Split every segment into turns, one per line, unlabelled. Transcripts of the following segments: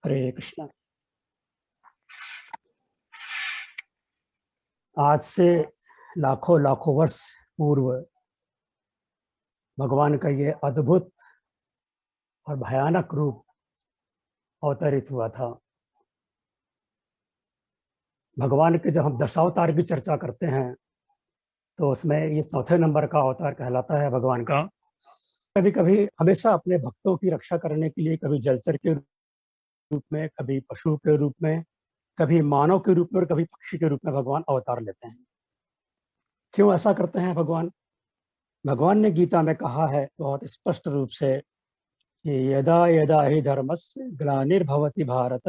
हरे कृष्णा। आज से लाखों लाखों वर्ष पूर्व भगवान का ये अद्भुत और भयानक रूप अवतरित हुआ था। भगवान के जब हम दशावतार की चर्चा करते हैं तो उसमें ये चौथे नंबर का अवतार कहलाता है भगवान का। कभी कभी हमेशा अपने भक्तों की रक्षा करने के लिए कभी जलचर के रूप में, कभी पशु के रूप में, कभी मानव के रूप में और कभी पक्षी के रूप में भगवान अवतार लेते हैं। क्यों ऐसा करते हैं भगवान? भगवान ने गीता में कहा है बहुत स्पष्ट रूप से कि यदा यदा हि धर्मस्य ग्लानिर्भवति भारत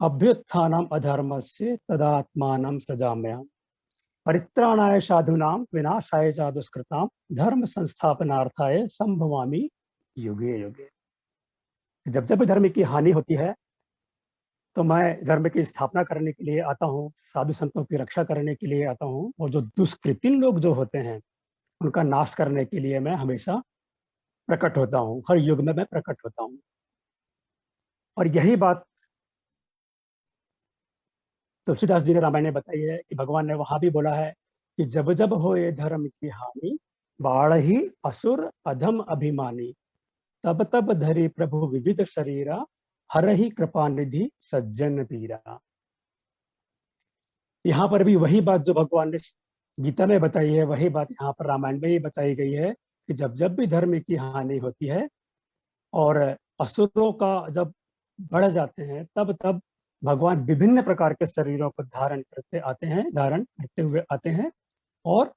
अभ्युत्थानम् अधर्मस्य तदात्मानं सृजाम्यहम् परित्राणाय साधूनां विनाशाय च दुष्कृतां धर्म संस्थापनार्थाय संभवामि युगे युगे। जब जब धर्म की हानि होती है तो मैं धर्म की स्थापना करने के लिए आता हूँ, साधु संतों की रक्षा करने के लिए आता हूँ, और जो दुष्कृतिन लोग जो होते हैं उनका नाश करने के लिए मैं हमेशा प्रकट होता हूँ। हर युग में मैं प्रकट होता हूँ। और यही बात तुलसीदास जी ने रामायण में बताई है कि भगवान ने वहां भी बोला है कि जब जब हो ये धर्म की हानि बाढ़ ही असुर अधम अभिमानी तब तब धरी प्रभु विविध शरीरा हर ही कृपा निधि सज्जन पीरा। यहाँ पर भी वही बात जो भगवान ने गीता में बताई है वही बात यहाँ पर रामायण में ही बताई गई है कि जब जब भी धर्म की हानि होती है और असुरों का जब बढ़ जाते हैं तब तब भगवान विभिन्न प्रकार के शरीरों को धारण करते हुए आते हैं। और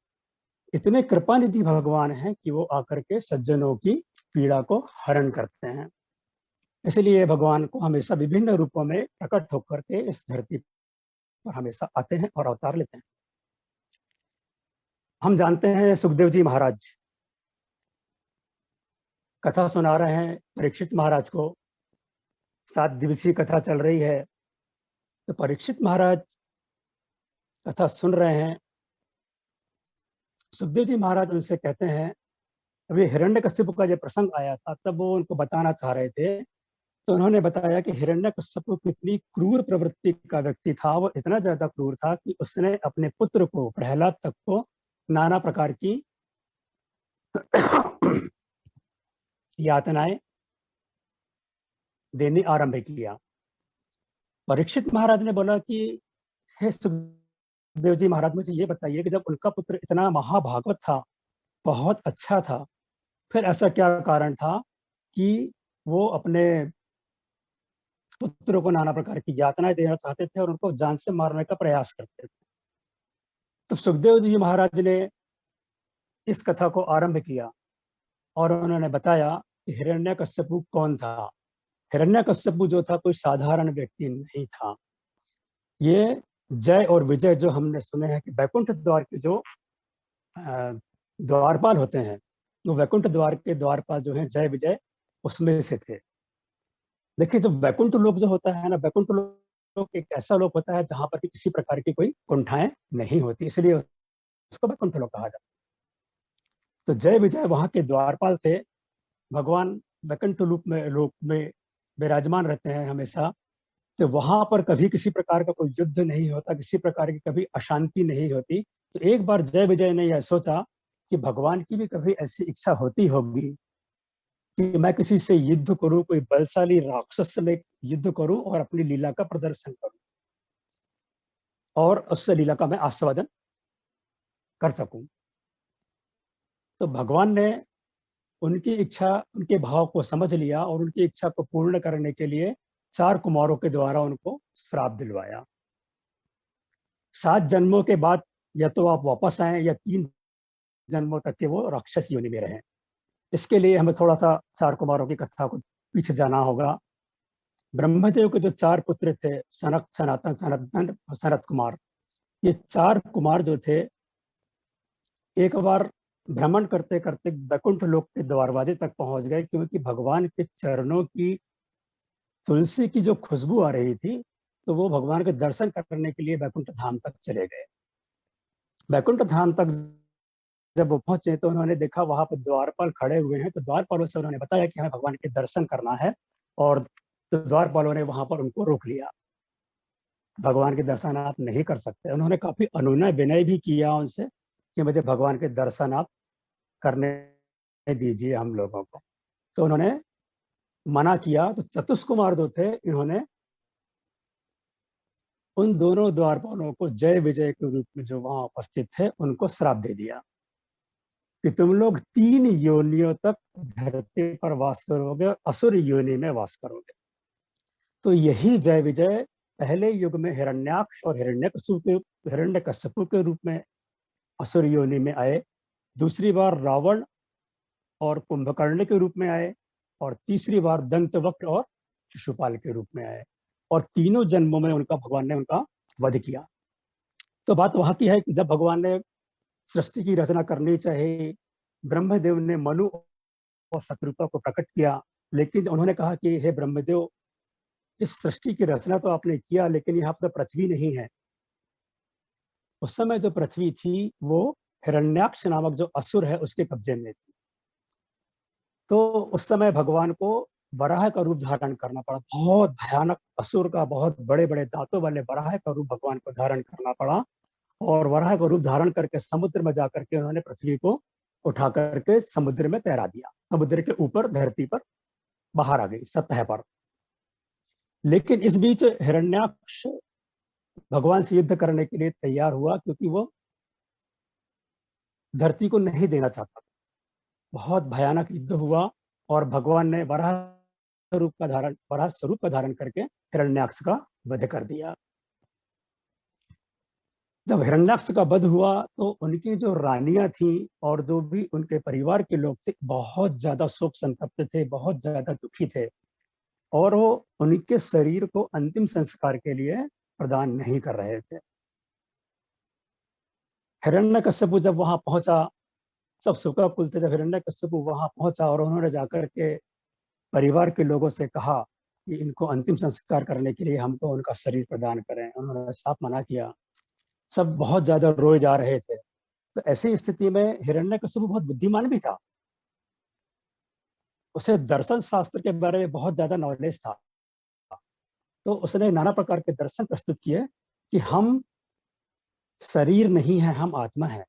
इतने कृपानिधि भगवान हैं कि वो आकर के सज्जनों की पीड़ा को हरण करते हैं। इसलिए भगवान को हमेशा विभिन्न रूपों में प्रकट होकर के इस धरती पर हमेशा आते हैं और अवतार लेते हैं। हम जानते हैं सुखदेव जी महाराज कथा सुना रहे हैं परीक्षित महाराज को। 7 दिवसीय कथा चल रही है तो परीक्षित महाराज कथा सुन रहे हैं। सुखदेव जी महाराज उनसे कहते हैं, अभी हिरण्यकश्यप का जब प्रसंग आया था तब वो उनको बताना चाह रहे थे, तो उन्होंने बताया कि हिरण्यकश्यप कितनी क्रूर प्रवृत्ति का व्यक्ति था। वो इतना ज्यादा क्रूर था कि उसने अपने पुत्र को प्रहलाद तक को नाना प्रकार की यातनाएं देनी आरंभ किया। परीक्षित महाराज ने बोला कि हे सुखदेव जी महाराज, मुझे ये बताइए कि जब उनका पुत्र इतना महाभागवत था, बहुत अच्छा था, फिर ऐसा क्या कारण था कि वो अपने पुत्र को नाना प्रकार की यातनाएं देना चाहते थे और उनको जान से मारने का प्रयास करते थे। तो सुखदेव जी महाराज ने इस कथा को आरंभ किया और उन्होंने बताया कि हिरण्यकश्यपु कौन था। हिरण्यकश्यपु जो था कोई साधारण व्यक्ति नहीं था। ये जय और विजय जो हमने सुने हैं कि वैकुंठ द्वार के जो द्वारपाल होते हैं, वो वैकुंठ द्वार के द्वारपाल जो हैं जय विजय उसमें से थे। देखिए, जो वैकुंठ लोक जो होता है ना, वैकुंठ लोक एक ऐसा लोक होता है जहां पर किसी प्रकार की कोई कुंठाएं नहीं होती, इसलिए उसको वैकुंठ लोक कहा जाता है। तो जय विजय वहां के द्वारपाल थे। भगवान वैकुंठ लोक में विराजमान रहते हैं हमेशा। तो वहां पर कभी किसी प्रकार का कोई युद्ध नहीं होता, किसी प्रकार की कभी अशांति नहीं होती। तो एक बार जय विजय ने यह सोचा कि भगवान की भी कभी ऐसी इच्छा होती होगी कि मैं किसी से युद्ध करूं, कोई बलशाली राक्षस से मैं युद्ध करूं और अपनी लीला का प्रदर्शन करूं और उससे लीला का मैं आस्वादन कर सकूं। तो भगवान ने उनकी इच्छा, उनके भाव को समझ लिया और उनकी इच्छा को पूर्ण करने के लिए 4 कुमारों के द्वारा उनको श्राप दिलवाया। 7 जन्मों के बाद या तो आप वापस आए या 3 जन्मों तक के वो राक्षस योनि में रहे। इसके लिए हमें थोड़ा सा 4 कुमारों की कथा को पीछे जाना होगा। ब्रह्मदेव के जो 4 पुत्र थे, सनक, सनातन, सनतन और सनत कुमार, ये 4 कुमार जो थे एक बार भ्रमण करते करते वैकुंठ लोक के दरवाजे तक पहुंच गए, क्योंकि भगवान के चरणों की तुलसी की जो खुशबू आ रही थी, तो वो भगवान के दर्शन करने के लिए वैकुंठ धाम तक चले गए। वैकुंठ धाम तक जब वो पहुंचे तो उन्होंने देखा वहां पर द्वारपाल खड़े हुए हैं। तो द्वारपालों से उन्होंने बताया कि हमें भगवान के दर्शन करना है और तो द्वारपालों ने वहां पर उनको रोक लिया, भगवान के दर्शन आप नहीं कर सकते। उन्होंने काफी अनुनय विनय भी किया उनसे कि मुझे भगवान के दर्शन आप करने दीजिए हम लोगों को। तो उन्होंने मना किया। तो चतुष्कुमार जो थे, इन्होंने उन दोनों द्वारपालों को जय विजय के रूप में जो वहां उपस्थित थे उनको श्राप दे दिया कि तुम लोग 3 योनियों तक धरती पर वास करोगे और असुर योनि में वास करोगे। तो यही जय विजय पहले युग में हिरण्याक्ष और हिरण्यकश्यपु के रूप में असुर योनि में आए, दूसरी बार रावण और कुंभकर्ण के रूप में आए, और तीसरी बार दंतवक्र और शिशुपाल के रूप में आए, और तीनों जन्मों में उनका भगवान ने उनका वध किया। तो बात वहां की है कि जब भगवान ने सृष्टि की रचना करनी चाहिए, ब्रह्मदेव ने मनु और शत्रुपा को प्रकट किया, लेकिन उन्होंने कहा कि हे ब्रह्मदेव, इस सृष्टि की रचना तो आपने किया, लेकिन यहाँ पर पृथ्वी नहीं है। उस समय जो पृथ्वी थी वो हिरण्याक्ष नामक जो असुर है उसके कब्जे में थी। तो उस समय भगवान को वराह का रूप धारण करना पड़ा। बहुत भयानक असुर का, बहुत बड़े बड़े दांतों वाले वराह का रूप भगवान को धारण करना पड़ा, और वराह का रूप धारण करके समुद्र में जाकर के उन्होंने पृथ्वी को उठा करके समुद्र में तैरा दिया। समुद्र के ऊपर धरती पर बाहर आ गई, सतह पर। लेकिन इस बीच हिरण्याक्ष भगवान से युद्ध करने के लिए तैयार हुआ, क्योंकि वो धरती को नहीं देना चाहता। बहुत भयानक युद्ध हुआ और भगवान ने वराह स्वरूप का धारण करके हिरण्याक्ष का वध कर दिया। जब हिरण्याक्ष का वध हुआ तो उनकी जो रानियां थी और जो भी उनके परिवार के लोग थे, बहुत ज्यादा शोक संतप्त थे, बहुत ज्यादा दुखी थे, और वो उनके शरीर को अंतिम संस्कार के लिए प्रदान नहीं कर रहे थे। हिरण्यकश्यप जब वहां पहुंचा, सब शोकाकुल थे। जब हिरण्यकश्यप वहां पहुंचा और उन्होंने जाकर के परिवार के लोगों से कहा कि इनको अंतिम संस्कार करने के लिए हमको उनका शरीर प्रदान करें, उन्होंने साफ मना किया। सब बहुत ज्यादा रोए जा रहे थे। तो ऐसी स्थिति में हिरण्यकश्यप बहुत बुद्धिमान भी था, उसे दर्शन शास्त्र के बारे में बहुत ज्यादा नॉलेज था। तो उसने नाना प्रकार के दर्शन प्रस्तुत किए कि हम शरीर नहीं है, हम आत्मा है।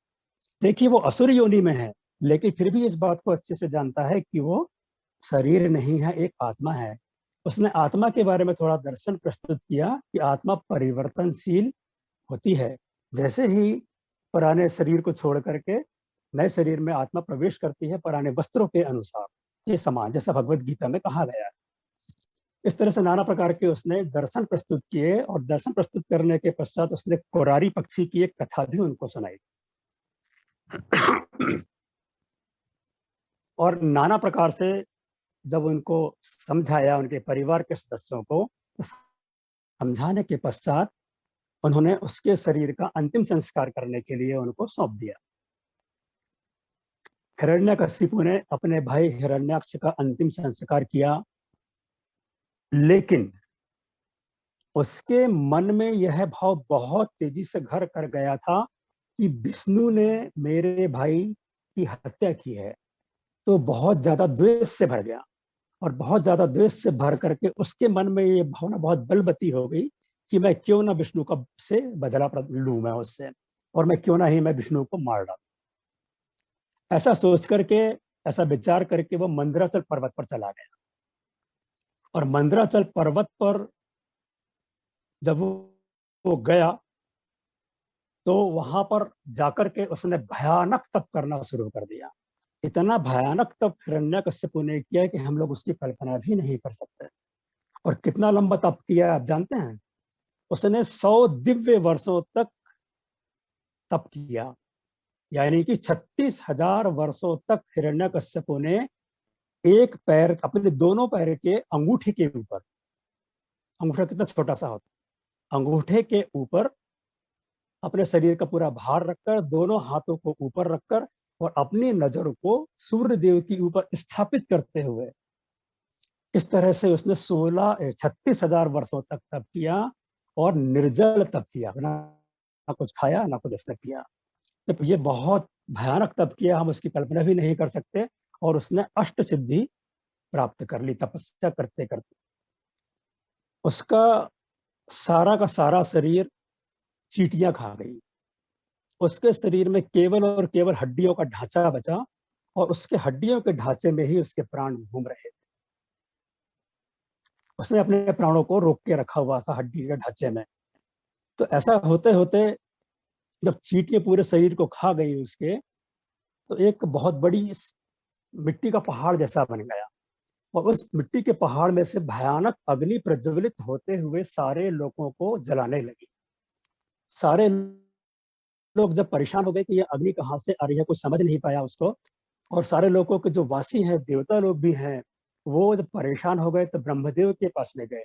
देखिए, वो असुर योनि में है, लेकिन फिर भी इस बात को अच्छे से जानता है कि वो शरीर नहीं है, एक आत्मा है। उसने आत्मा के बारे में थोड़ा दर्शन प्रस्तुत किया कि आत्मा परिवर्तनशील होती है। जैसे ही पुराने शरीर को छोड़ करके नए शरीर में आत्मा प्रवेश करती है, पुराने वस्त्रों के अनुसार, ये समान, जैसा भगवत गीता में कहा गया है। इस तरह से नाना प्रकार के उसने दर्शन प्रस्तुत किए, और दर्शन प्रस्तुत करने के पश्चात उसने कोरारी पक्षी की एक कथा भी उनको सुनाई। और नाना प्रकार से जब उनको समझाया, उनके परिवार के सदस्यों को, तो समझाने के पश्चात उन्होंने उसके शरीर का अंतिम संस्कार करने के लिए उनको सौंप दिया। हिरण्यकशिपु ने अपने भाई हिरण्याक्ष का अंतिम संस्कार किया, लेकिन उसके मन में यह भाव बहुत तेजी से घर कर गया था कि विष्णु ने मेरे भाई की हत्या की है। तो बहुत ज्यादा द्वेष से भर गया, और बहुत ज्यादा द्वेष से भर करके उसके मन में ये भावना बहुत बलवती हो गई कि मैं क्यों ना विष्णु का से बदला लूं मैं उससे, और मैं क्यों ना ही मैं विष्णु को मार डालूं। ऐसा सोच करके, ऐसा विचार करके वो मंदराचल पर्वत पर चला गया। और मंदराचल पर्वत पर जब वो गया, तो वहां पर जाकर के उसने भयानक तप करना शुरू कर दिया। इतना भयानक तप हिरण्यकश्यप ने किया कि हम लोग उसकी कल्पना भी नहीं कर सकते। और कितना लंबा तप किया आप जानते हैं? उसने 100 दिव्य वर्षों तक तप किया, यानी कि 36,000 वर्षों तक हिरण्यकश्यप ने एक पैर, अपने दोनों पैर के अंगूठे के ऊपर, अंगूठा कितना छोटा सा होता, अंगूठे के ऊपर अपने शरीर का पूरा भार रखकर, दोनों हाथों को ऊपर रखकर, और अपनी नजर को सूर्य देव के ऊपर स्थापित करते हुए, इस तरह से उसने 36,000 वर्षों तक तप किया, और निर्जल तप किया, ना कुछ खाया ना कुछ उसने पिया। तो ये बहुत भयानक तप किया, हम उसकी कल्पना भी नहीं कर सकते। और उसने अष्ट सिद्धि प्राप्त कर ली तपस्या करते करते। उसका सारा का सारा शरीर चींटियां खा गई। उसके शरीर में केवल और केवल हड्डियों का ढांचा बचा, और उसके हड्डियों के ढांचे में ही उसके प्राण घूम रहे थे। उसने अपने प्राणों को रोक के रखा हुआ था हड्डी के ढांचे में। तो ऐसा होते होते जब चींटियां पूरे शरीर को खा गई उसके, तो एक बहुत बड़ी मिट्टी का पहाड़ जैसा बन गया, और उस मिट्टी के पहाड़ में से भयानक अग्नि प्रज्वलित होते हुए सारे लोगों को जलाने लगी। सारे लोग जब परेशान हो गए कि ये अग्नि कहाँ से आ रही है, कुछ समझ नहीं पाया उसको, और सारे लोगों के जो वासी हैं, देवता लोग भी हैं, वो जब परेशान हो गए तो ब्रह्मदेव के पास में गए।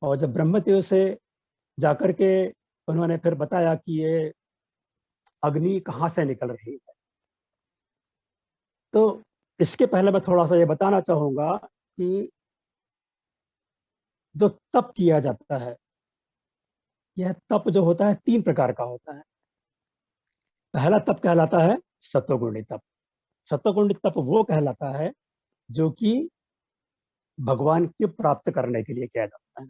और जब ब्रह्मदेव से जाकर के उन्होंने फिर बताया कि ये अग्नि कहाँ से निकल रही है। तो इसके पहले मैं थोड़ा सा ये बताना चाहूंगा कि जो तप किया जाता है, यह तप जो होता है 3 प्रकार का होता है। पहला तप कहलाता है सत्वगुणी तप। सत्वगुणी तप वो कहलाता है जो कि भगवान की प्राप्त करने के लिए किया जाता है।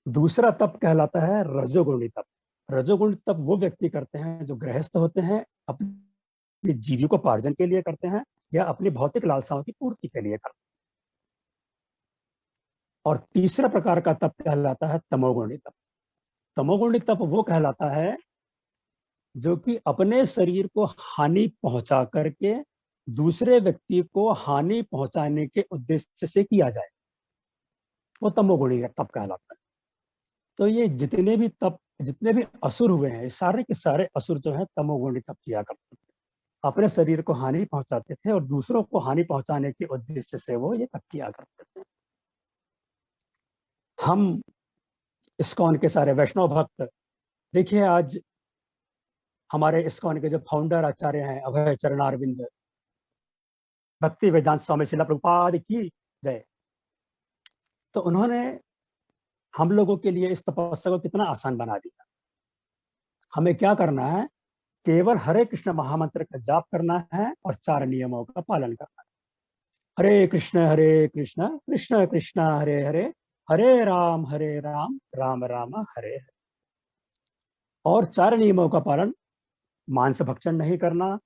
दूसरा तप कहलाता है रजोगुणी तप। रजोगुणी तप वो व्यक्ति करते हैं जो गृहस्थ होते हैं, अपनी जीविकोपार्जन के लिए करते हैं, या अपनी भौतिक लालसाओं की पूर्ति के लिए करते हैं। और तीसरा प्रकार का तप कहलाता है तमोगुणी तप। तमोगुणी तप वो कहलाता है जो कि अपने शरीर को हानि पहुंचा करके दूसरे व्यक्ति को हानि पहुंचाने के उद्देश्य से किया जाए, वो तमोगुणी तप कहलाता है। तो ये जितने भी असुर हुए हैं, सारे के सारे असुर जो है तमोगुणी तप किया करते थे। अपने शरीर को हानि पहुंचाते थे और दूसरों को हानि पहुंचाने के उद्देश्य से वो ये तप किया करते थे। हम इस्कॉन के सारे वैष्णव भक्त, देखिए आज हमारे इस्कॉन के जो फाउंडर आचार्य हैं अभय चरणारविंद, भक्ति वेदांत स्वामी शिला प्रभुपाद की जय। तो उन्होंने हम लोगों के लिए इस तपस्या को कितना आसान बना दिया। हमें क्या करना है, केवल हरे कृष्ण महामंत्र का जाप करना है और 4 नियमों का पालन करना है। हरे कृष्ण कृष्ण कृष्ण हरे हरे, हरे राम राम राम हरे हरे। और 4 नियमों का पालन, मांस भक्षण नहीं करना,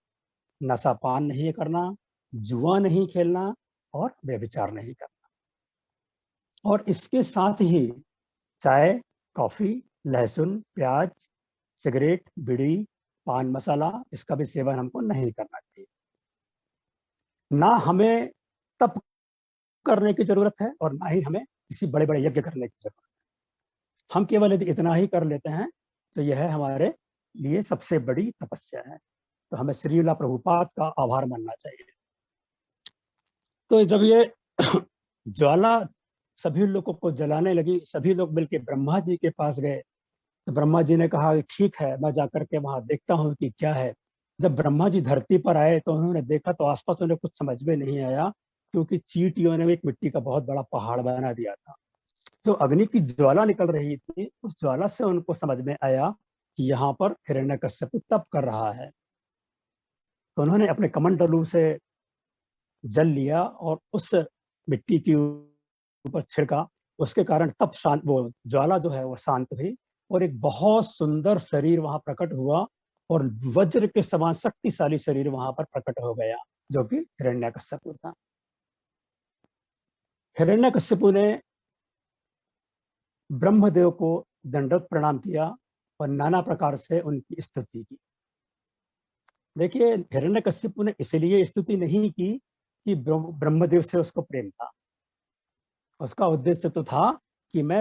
नशा पान नहीं करना, जुआ नहीं खेलना, और व्यभिचार नहीं करना। और इसके साथ ही चाय, कॉफी, लहसुन, प्याज, सिगरेट, बीड़ी, पान मसाला, इसका भी सेवन हमको नहीं करना चाहिए। ना हमें तप करने की जरूरत है और ना ही हमें किसी बड़े बड़े यज्ञ करने की जरूरत है। हम केवल यदि इतना ही कर लेते हैं तो यह हमारे लिए सबसे बड़ी तपस्या है। तो हमें श्रीला प्रभुपाद का आभार मानना चाहिए। तो जब ये ज्वाला सभी लोगों को जलाने लगी, सभी लोग मिलकर ब्रह्मा जी के पास गए। तो ब्रह्मा जी ने कहा ठीक है, मैं जाकर के वहां देखता हूँ कि क्या है। जब ब्रह्मा जी धरती पर आए तो उन्होंने देखा तो आसपास उन्हें कुछ समझ में नहीं आया, क्योंकि चींटियों ने एक मिट्टी का बहुत बड़ा पहाड़ बना दिया था। जो अग्नि की ज्वाला निकल रही थी, उस ज्वाला से उनको समझ में आया कि यहाँ पर हिरण्यकश्यप तप कर रहा है। तो उन्होंने अपने कमंडलू से जल लिया और उस मिट्टी के ऊपर छिड़का। उसके कारण तप शांत, वो ज्वाला जो है वो शांत हुई, और एक बहुत सुंदर शरीर वहां प्रकट हुआ, और वज्र के समान शक्तिशाली शरीर वहां पर प्रकट हो गया, जो कि हिरण्यकश्यप था। हिरण्यकश्यप ने ब्रह्मदेव को दंडवत प्रणाम किया और नाना प्रकार से उनकी स्तुति की। देखिए, हिरण्यकश्यप ने इसलिए स्तुति नहीं की कि ब्रह्मदेव से उसको प्रेम था। उसका उद्देश्य तो था कि मैं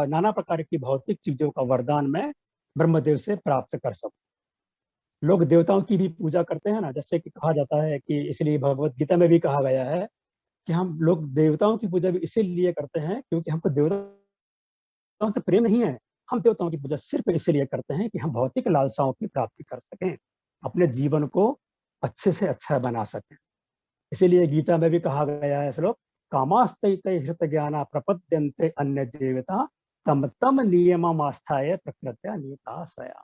नाना प्रकार की भौतिक चीजों का वरदान मैं ब्रह्मदेव से प्राप्त कर सकूं। लोग देवताओं की भी पूजा करते हैं ना, जैसे कि कहा जाता है कि, इसलिए भगवत गीता में भी कहा गया है कि हम लोग देवताओं की पूजा भी इसीलिए करते हैं क्योंकि हमको देवताओं से प्रेम नहीं है। हम देवताओं की पूजा सिर्फ इसलिए करते हैं कि हम भौतिक लालसाओं की प्राप्ति कर सकें, अपने जीवन को अच्छे से अच्छा बना सकें। इसीलिए गीता में भी कहा गया है श्लोक, कामास्तैते हृत ज्ञाना प्रपद्यन्ते अन्य देवता तम तम नियममास्थाय प्रकृत्या नियता स्वया।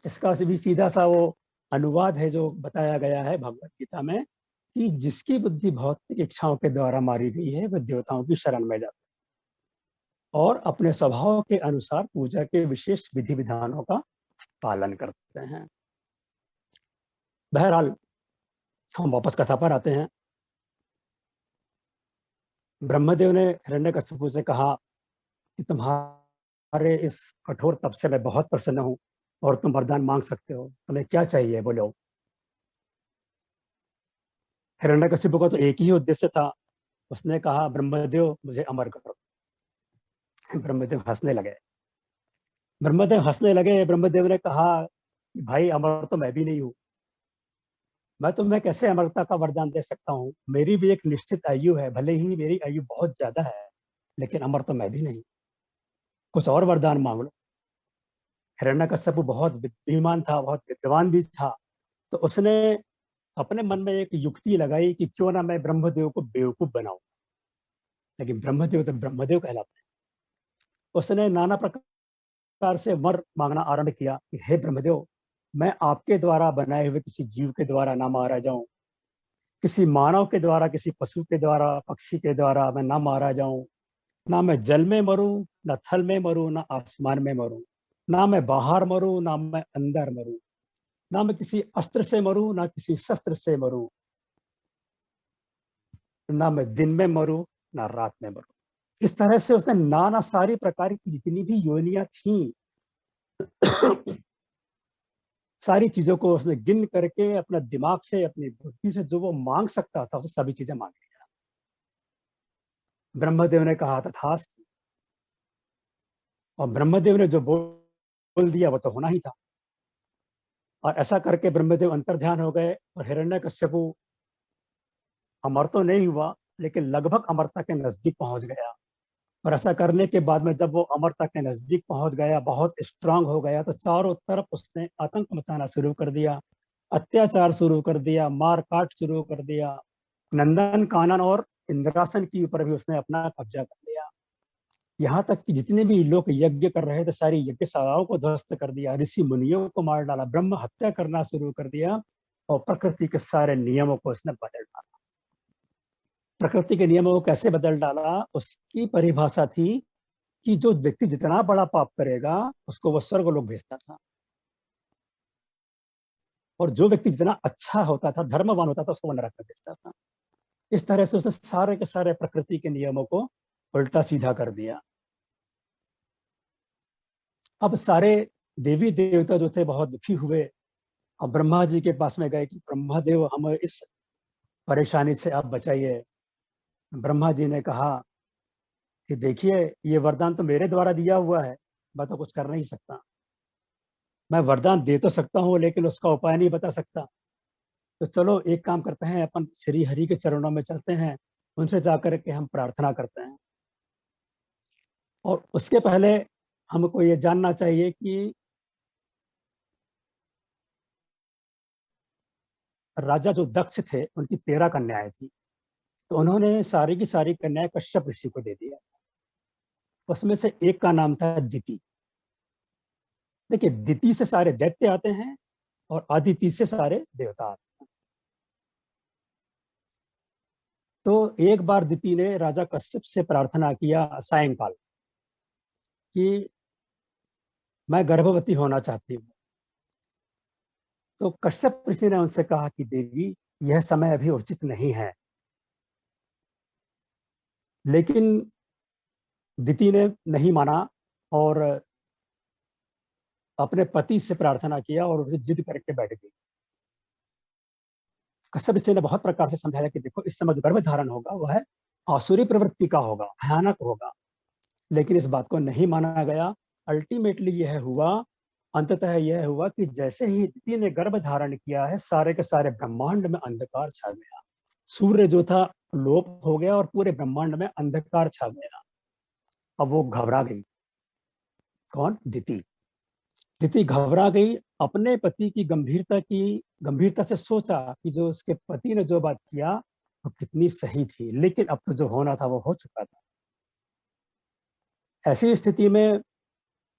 इसका भी सीधा सा वो अनुवाद है जो बताया गया है भगवत गीता में, कि जिसकी बुद्धि भौतिक इच्छाओं के द्वारा मारी गई है वह देवताओं की शरण में जाता और अपने स्वभाव के अनुसार पूजा के विशेष विधि विधानों का पालन करते हैं। बहरहाल हम वापस कथा पर आते हैं। ब्रह्मदेव ने हिरण्यकशिपु से कहा कि तुम्हारे इस कठोर तप से मैं बहुत प्रसन्न हूं और तुम वरदान मांग सकते हो, तुम्हें क्या चाहिए बोलो। हिरण्यकशिपु का तो एक ही उद्देश्य था, उसने कहा ब्रह्मदेव मुझे अमर करो। ब्रह्मदेव हंसने लगे। ब्रह्मदेव ने कहा कि भाई अमर तो मैं भी नहीं हूं, मैं तुम्हें कैसे अमरता का वरदान दे सकता हूँ, मेरी भी एक निश्चित आयु है, भले ही मेरी आयु बहुत ज्यादा है लेकिन अमर तो मैं भी नहीं, कुछ और वरदान मांग लो। हिरण्यकश्यप बहुत बुद्धिमान था, बहुत विद्वान भी था, तो उसने अपने मन में एक युक्ति लगाई कि क्यों ना मैं ब्रह्मदेव को बेवकूफ बनाऊं। लेकिन ब्रह्मदेव तो ब्रह्मदेव कहलाते हैं। उसने नाना प्रकार से वर मांगना आरंभ किया कि हे ब्रह्मदेव, मैं आपके द्वारा बनाए हुए किसी जीव के द्वारा ना मारा जाऊं, किसी मानव के द्वारा, किसी पशु के द्वारा, पक्षी के द्वारा मैं ना मारा जाऊं, ना मैं जल में मरूं, ना थल में मरूं, ना आसमान में मरूं, ना मैं बाहर मरूं, ना मैं अंदर मरूं, ना मैं किसी अस्त्र से मरूं, ना किसी शस्त्र से मरूं, ना मैं दिन में मरूं, ना रात में मरूं। इस तरह से उसने नाना सारी प्रकार की जितनी भी योनियां थी सारी चीजों को उसने गिन करके अपना दिमाग से, अपनी बुद्धि से जो वो मांग सकता था, उसे सभी चीजें मांग लिया। ब्रह्मदेव ने कहा तथास्तु, और ब्रह्मदेव ने जो बोल दिया वो तो होना ही था। और ऐसा करके ब्रह्मदेव अंतर्ध्यान हो गए और हिरण्यकश्यपु अमर तो नहीं हुआ लेकिन लगभग अमरता के नजदीक पहुंच गया। और ऐसा करने के बाद में जब वो अमरता के नजदीक पहुंच गया, बहुत स्ट्रांग हो गया, तो चारों तरफ उसने आतंक मचाना शुरू कर दिया, अत्याचार शुरू कर दिया, मार काट शुरू कर दिया। नंदन कानन और इंद्रासन के ऊपर भी उसने अपना कब्जा कर लिया। यहाँ तक कि जितने भी लोग यज्ञ कर रहे थे सारी यज्ञशालाओं को ध्वस्त कर दिया, ऋषि मुनियों को मार डाला, ब्रह्म हत्या करना शुरू कर दिया और प्रकृति के सारे नियमों को उसने बदल डाला। प्रकृति के नियमों को कैसे बदल डाला, उसकी परिभाषा थी कि जो व्यक्ति जितना बड़ा पाप करेगा उसको वो स्वर्ग लोक भेजता था, और जो व्यक्ति जितना अच्छा होता था, धर्मवान होता था, उसको वो नरक में भेजता था। इस तरह से उसने सारे के सारे प्रकृति के नियमों को उल्टा सीधा कर दिया। अब सारे देवी देवता जो थे बहुत दुखी हुए और ब्रह्मा जी के पास में गए कि ब्रह्मादेव हमें इस परेशानी से आप बचाइए। ब्रह्मा जी ने कहा कि देखिए, ये वरदान तो मेरे द्वारा दिया हुआ है, मैं तो कुछ कर नहीं सकता। मैं वरदान दे तो सकता हूँ लेकिन उसका उपाय नहीं बता सकता। तो चलो एक काम करते हैं, अपन श्री हरि के चरणों में चलते हैं, उनसे जाकर के हम प्रार्थना करते हैं। और उसके पहले हमको ये जानना चाहिए कि राजा जो दक्ष थे उनकी 13 कन्याएं थी, तो उन्होंने सारी की सारी कन्याएं कश्यप ऋषि को दे दिया। उसमें से एक का नाम था दिति। देखिए, दिति से सारे दैत्य आते हैं और अदिति से सारे देवता आते हैं। तो एक बार दिति ने राजा कश्यप से प्रार्थना किया सायंकाल कि मैं गर्भवती होना चाहती हूँ। तो कश्यप ऋषि ने उनसे कहा कि देवी, यह समय अभी उचित नहीं है। लेकिन दिति ने नहीं माना और अपने पति से प्रार्थना किया और उसे जिद करके बैठ गई। कश्यप ऋषि ने बहुत प्रकार से समझाया कि देखो, इस समय जो गर्भ धारण होगा वह आसुरी प्रवृत्ति का होगा, भयानक होगा, लेकिन इस बात को नहीं माना गया। अल्टीमेटली यह हुआ, अंततः यह हुआ कि जैसे ही दिति ने गर्भ धारण किया है, सारे के सारे ब्रह्मांड में अंधकार छा गया। सूर्य जो था लोप हो गया और पूरे ब्रह्मांड में अंधकार छा गया। अब वो घबरा गई। कौन? दिति। दिति घबरा गई, अपने पति की गंभीरता से सोचा कि जो उसके पति ने जो बात किया वो कितनी सही थी, लेकिन अब तो जो होना था वो हो चुका था। ऐसी स्थिति में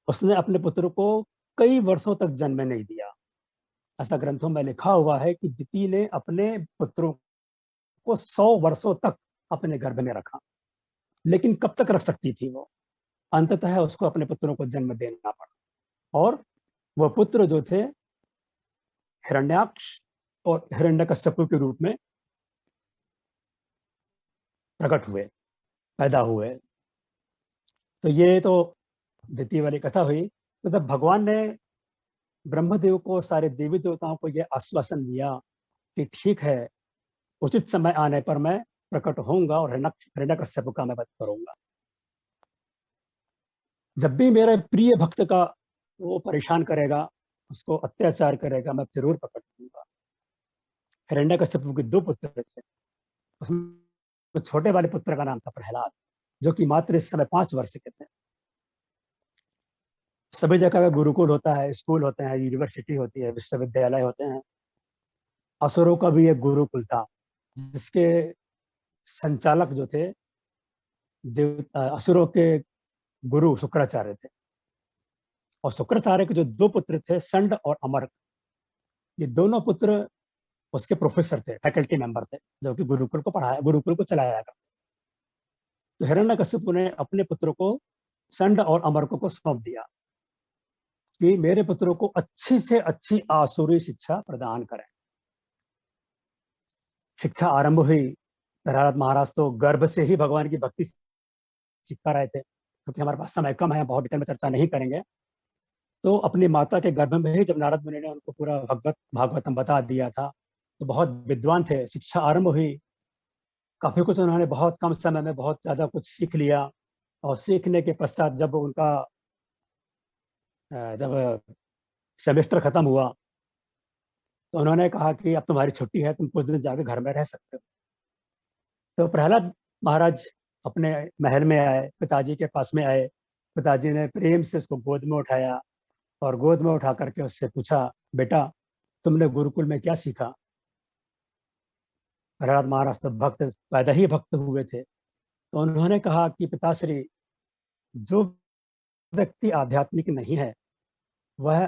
उसने अपने पुत्र को कई वर्षों तक जन्म नहीं दिया। ऐसा ग्रंथों में लिखा हुआ है कि दिति ने अपने पुत्रों को 100 वर्षों तक अपने गर्भ में रखा। लेकिन कब तक रख सकती थी वो? अंततः उसको अपने पुत्रों को जन्म देना पड़ा और वह पुत्र जो थे हिरण्याक्ष और हिरण्यकश्यप के रूप में प्रकट हुए, पैदा हुए। तो ये तो द्वितीय वाली कथा हुई। तो जब भगवान ने ब्रह्मदेव को, सारे देवी देवताओं को यह आश्वासन दिया कि ठीक है, उचित समय आने पर मैं प्रकट होऊंगा और हिरण्यकश्यप का मैं वध करूंगा। जब भी मेरे प्रिय भक्त का वो परेशान करेगा, उसको अत्याचार करेगा, मैं जरूर प्रकट होऊंगा। हिरण्यकश्यप के 2 पुत्र थे, उसमें छोटे वाले पुत्र का नाम था प्रहलाद, जो कि मात्र इस समय 5 वर्ष के थे। सभी जगह का गुरुकुल होता है, स्कूल होते हैं, यूनिवर्सिटी होती है, विश्वविद्यालय होते हैं। असुरों का भी एक गुरुकुल था, जिसके संचालक जो थे असुरों के गुरु शुक्राचार्य थे। और शुक्राचार्य के जो 2 पुत्र थे, संड और अमर, ये दोनों पुत्र उसके प्रोफेसर थे, फैकल्टी मेंबर थे, जो कि गुरुकुल को चलाया करते। तो हिरण्यकश्यप ने अपने पुत्र को, संड और अमर को सौंप दिया कि मेरे पुत्रों को अच्छी से अच्छी आसुरी शिक्षा प्रदान करें। शिक्षा आरंभ हुई। प्रहलाद महाराज तो गर्भ से ही भगवान की भक्ति सिखा रहे थे, क्योंकि हमारे पास समय कम है, बहुत डिटेल में चर्चा नहीं करेंगे। तो अपनी माता के गर्भ में ही जब नारद मुनि ने उनको पूरा भागवतम बता दिया था, तो बहुत विद्वान थे। शिक्षा आरंभ हुई, काफी कुछ उन्होंने बहुत कम समय में बहुत ज्यादा कुछ सीख लिया। और सीखने के पश्चात जब सेमेस्टर खत्म हुआ, तो उन्होंने कहा कि अब तुम्हारी छुट्टी है, तुम कुछ दिन जाके घर में रह सकते हो। तो प्रहलाद महाराज अपने महल में आए, पिताजी के पास में आए। पिताजी ने प्रेम से उसको गोद में उठाया और गोद में उठा करके उससे पूछा, बेटा तुमने गुरुकुल में क्या सीखा? प्रहलाद महाराज तो भक्त, पैदा ही भक्त हुए थे। तो उन्होंने कहा कि पिताश्री, जो व्यक्ति आध्यात्मिक नहीं है वह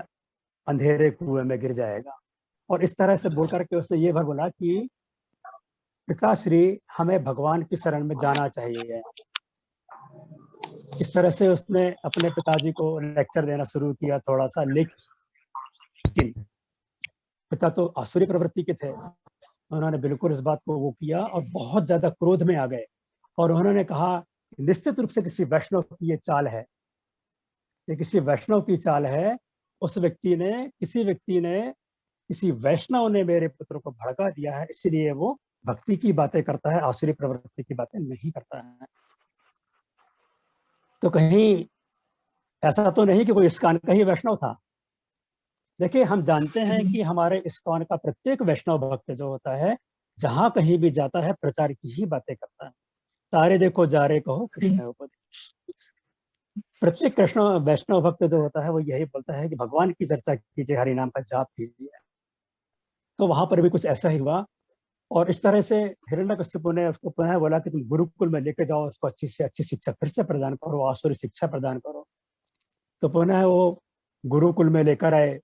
अंधेरे कुएं में गिर जाएगा। और इस तरह से बोल करके उसने ये भर बोला कि पिताश्री, हमें भगवान की शरण में जाना चाहिए। इस तरह से उसने अपने पिताजी को लेक्चर देना शुरू किया थोड़ा सा। लेकिन पिता तो आसुरी प्रवृत्ति के थे, उन्होंने बिल्कुल इस बात को वो किया और बहुत ज्यादा क्रोध में आ गए। और उन्होंने कहा कि निश्चित रूप से किसी वैष्णव की ये चाल है, ये किसी वैष्णव की चाल है। किसी वैष्णव ने मेरे पुत्र को भड़का दिया है, इसलिए वो भक्ति की बातें करता है, आसुरी प्रवृत्ति की बातें नहीं करता है। तो कहीं ऐसा तो नहीं कि कोई इस्कॉन का ही वैष्णव था। देखिए, हम जानते हैं कि हमारे इस्कॉन का प्रत्येक वैष्णव भक्त जो होता है, जहां कहीं भी जाता है प्रचार की ही बातें करता है। तारे देखो जा रे कहो कृष्ण उपदेश। प्रत्येक कृष्ण वैष्णव भक्त जो होता है वो यही बोलता है कि भगवान की चर्चा कीजिए, हरि नाम का जाप कीजिए। तो वहां पर भी कुछ ऐसा ही हुआ। और इस तरह से हिरण्यकश्यप ने उसको पुनः बोला कि तुम गुरुकुल में लेके जाओ, उसको अच्छी से अच्छी शिक्षा फिर से प्रदान करो, आसुरी शिक्षा प्रदान करो। तो पुनः वो गुरुकुल में लेकर आए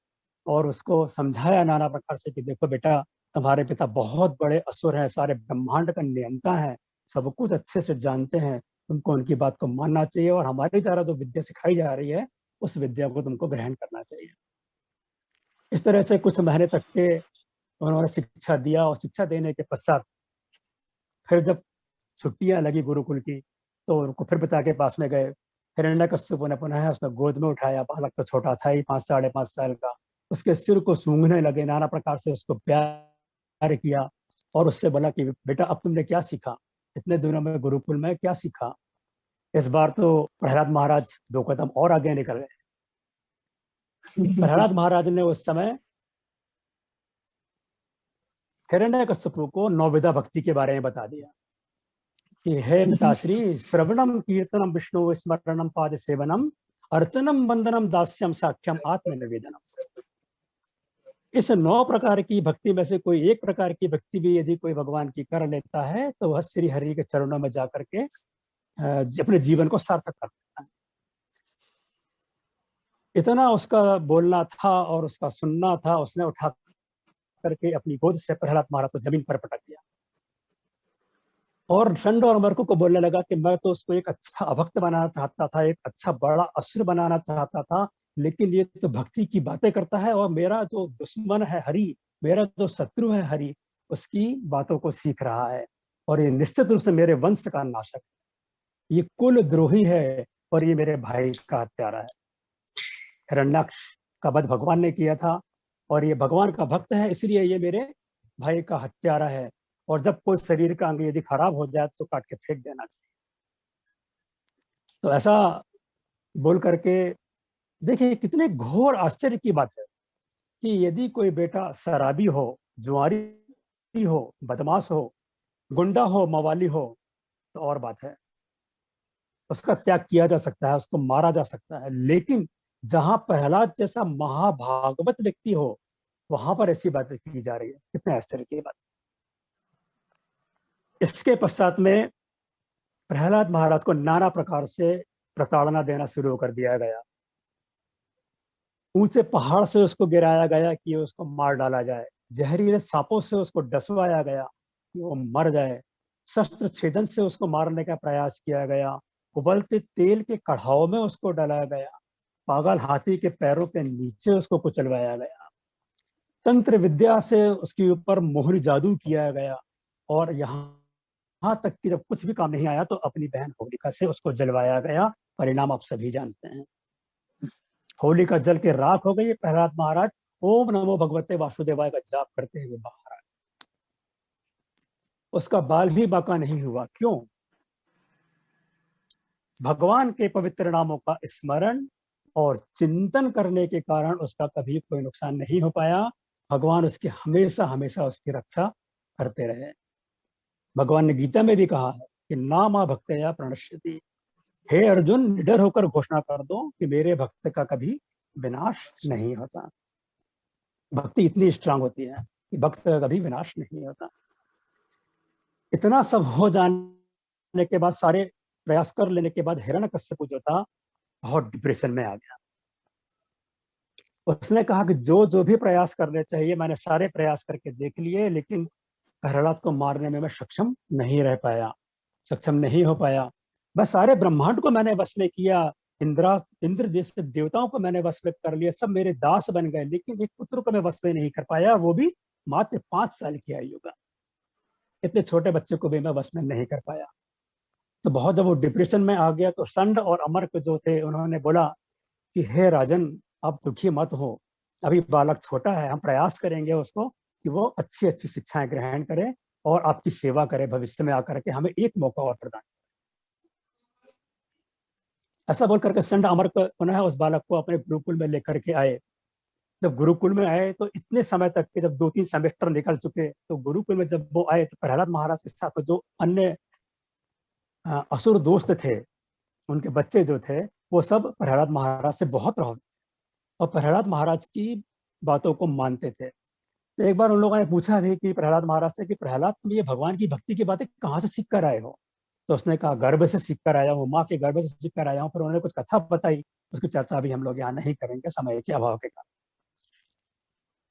और उसको समझाया नाना प्रकार से कि देखो बेटा, तुम्हारे पिता बहुत बड़े असुर हैं, सारे ब्रह्मांड का नियंता है, सब कुछ अच्छे से जानते हैं, तुमको उनकी बात को मानना चाहिए और हमारी द्वारा जो विद्या सिखाई जा रही है उस विद्या को तुमको ग्रहण करना चाहिए। इस तरह से कुछ महीने तक के उन्होंने शिक्षा दिया। और शिक्षा देने के पश्चात फिर जब छुट्टियां लगी गुरुकुल की, तो उनको फिर पिता के पास में गए। हिरण्यकश्यप ने पुनः उसमें गोद में उठाया, बालक तो छोटा था ही, 5 साढ़े 5 साल का। उसके सिर को सूंघने लगे, नाना प्रकार से उसको प्यार किया और उससे बोला कि बेटा अब तुमने क्या सीखा, इतने दिनों में गुरुकुल में क्या सीखा? इस बार तो प्रहलाद महाराज 2 कदम और आगे निकल गए। प्रहलाद महाराज ने उस समय हिरण्यकश्यप को नौविधा भक्ति के बारे में बता दिया कि हे पिताश्री, श्रवणम कीर्तनम विष्णु स्मरणम पाद सेवनम अर्चनम वंदनम दास्यम साख्यम आत्मनिवेदनम। इस 9 प्रकार की भक्ति में से कोई एक प्रकार की भक्ति भी यदि कोई भगवान की कर लेता है, तो वह श्री हरि के चरणों में जाकर के अपने जीवन को सार्थक कर देता है। इतना उसका बोलना था और उसका सुनना था, उसने उठा करके अपनी गोद से प्रहलाद महाराज को जमीन पर पटक दिया और षंड और अमरको को बोलने लगा कि मैं तो उसको एक अच्छा अभक्त बनाना चाहता था, एक अच्छा बड़ा असुर बनाना चाहता था, लेकिन ये तो भक्ति की बातें करता है और मेरा जो दुश्मन है हरि, मेरा जो शत्रु है हरि, उसकी बातों को सीख रहा है और ये निश्चित रूप से मेरे वंश का नाशक है, ये कुल द्रोही है और ये मेरे भाई का हत्यारा है। हिरण्याक्ष का वध भगवान ने किया था और ये भगवान का भक्त है, इसलिए ये मेरे भाई का हत्यारा है। और जब कोई शरीर का अंग यदि खराब हो जाए तो काट के फेंक देना चाहिए। तो ऐसा बोल करके देखिए कितने घोर आश्चर्य की बात है कि यदि कोई बेटा शराबी हो, जुआरी हो, बदमाश हो, गुंडा हो, मवाली हो, तो और बात है, उसका त्याग किया जा सकता है, उसको मारा जा सकता है। लेकिन जहां प्रहलाद जैसा महाभागवत व्यक्ति हो, वहां पर ऐसी बातें की जा रही है, कितने आश्चर्य की बात। इसके पश्चात में प्रहलाद महाराज को नाना प्रकार से प्रताड़ना देना शुरू कर दिया गया। ऊंचे पहाड़ से उसको गिराया गया कि उसको मार डाला जाए, जहरीले सांपों से उसको डसवाया गया कि वो मर जाए, शस्त्र छेदन से उसको मारने का प्रयास किया गया, उबलते तेल के कढ़ाव में उसको डाला गया, पागल हाथी के पैरों के नीचे उसको कुचलवाया गया, तंत्र विद्या से उसके ऊपर मोहरी जादू किया गया और यहाँ तक कि जब कुछ भी काम नहीं आया तो अपनी बहन होलिका से उसको जलवाया गया। परिणाम आप सभी जानते हैं, होलिका जल के राख हो गई। प्रहलाद महाराज ओम नमो भगवते वासुदेवाय का जाप करते हुए बाहर आए। उसका बाल भी बांका नहीं हुआ। क्यों? भगवान के पवित्र नामों का स्मरण और चिंतन करने के कारण उसका कभी कोई नुकसान नहीं हो पाया। भगवान उसकी हमेशा हमेशा उसकी रक्षा करते रहे। भगवान ने गीता में भी कहा है कि नामा भक्तया प्रणश्यति। हे अर्जुन, निडर होकर घोषणा कर दो कि मेरे भक्त का कभी विनाश नहीं होता। भक्ति इतनी स्ट्रांग होती है कि भक्त का कभी विनाश नहीं होता। इतना सब हो जाने के बाद, सारे प्रयास कर लेने के बाद, हिरण्यकश्यप जो था बहुत डिप्रेशन में आ गया। उसने कहा कि जो जो भी प्रयास करने चाहिए मैंने सारे प्रयास करके देख लिए, लेकिन प्रहलाद को मारने में मैं सक्षम नहीं रह पाया, सक्षम नहीं हो पाया। बस सारे ब्रह्मांड को मैंने वश में किया, इंद्र जैसे देवताओं को मैंने वश में कर लिया, सब मेरे दास बन गए, लेकिन एक पुत्र को मैं वश में नहीं कर पाया, वो भी मात्र 5 साल की आयु का। इतने छोटे बच्चे को भी मैं वश में नहीं कर पाया। तो बहुत जब वो डिप्रेशन में आ गया तो षंड और अमर्क जो थे उन्होंने बोला कि हे राजन, आप दुखी मत हो, अभी बालक छोटा है, हम प्रयास करेंगे उसको कि वो अच्छी अच्छी शिक्षाएं ग्रहण करे और आपकी सेवा करे, भविष्य में आकर के हमें एक मौका और प्रदान। ऐसा बोल करके षंड अमर्क पुनः उस बालक को अपने गुरुकुल में लेकर के आए। जब गुरुकुल में आए तो इतने समय तक के, जब 2-3 सेमेस्टर निकल चुके, तो गुरुकुल में जब वो आए तो प्रहलाद महाराज के साथ जो अन्य असुर दोस्त थे, उनके बच्चे जो थे, वो सब प्रहलाद महाराज से बहुत प्रभावित और प्रहलाद महाराज की बातों को मानते थे। तो एक बार उन लोगों ने पूछा भी कि प्रहलाद महाराज से कि प्रहलाद, तुम ये भगवान की भक्ति की बातें कहाँ से सीख कर आए हो? तो उसने कहा गर्भ से सीख कर आया हूँ, माँ के गर्भ से सीख कर आया हूँ। फिर उन्होंने कुछ कथा बताई, उसकी चर्चा भी हम लोग यहाँ नहीं करेंगे समय के अभाव के कारण।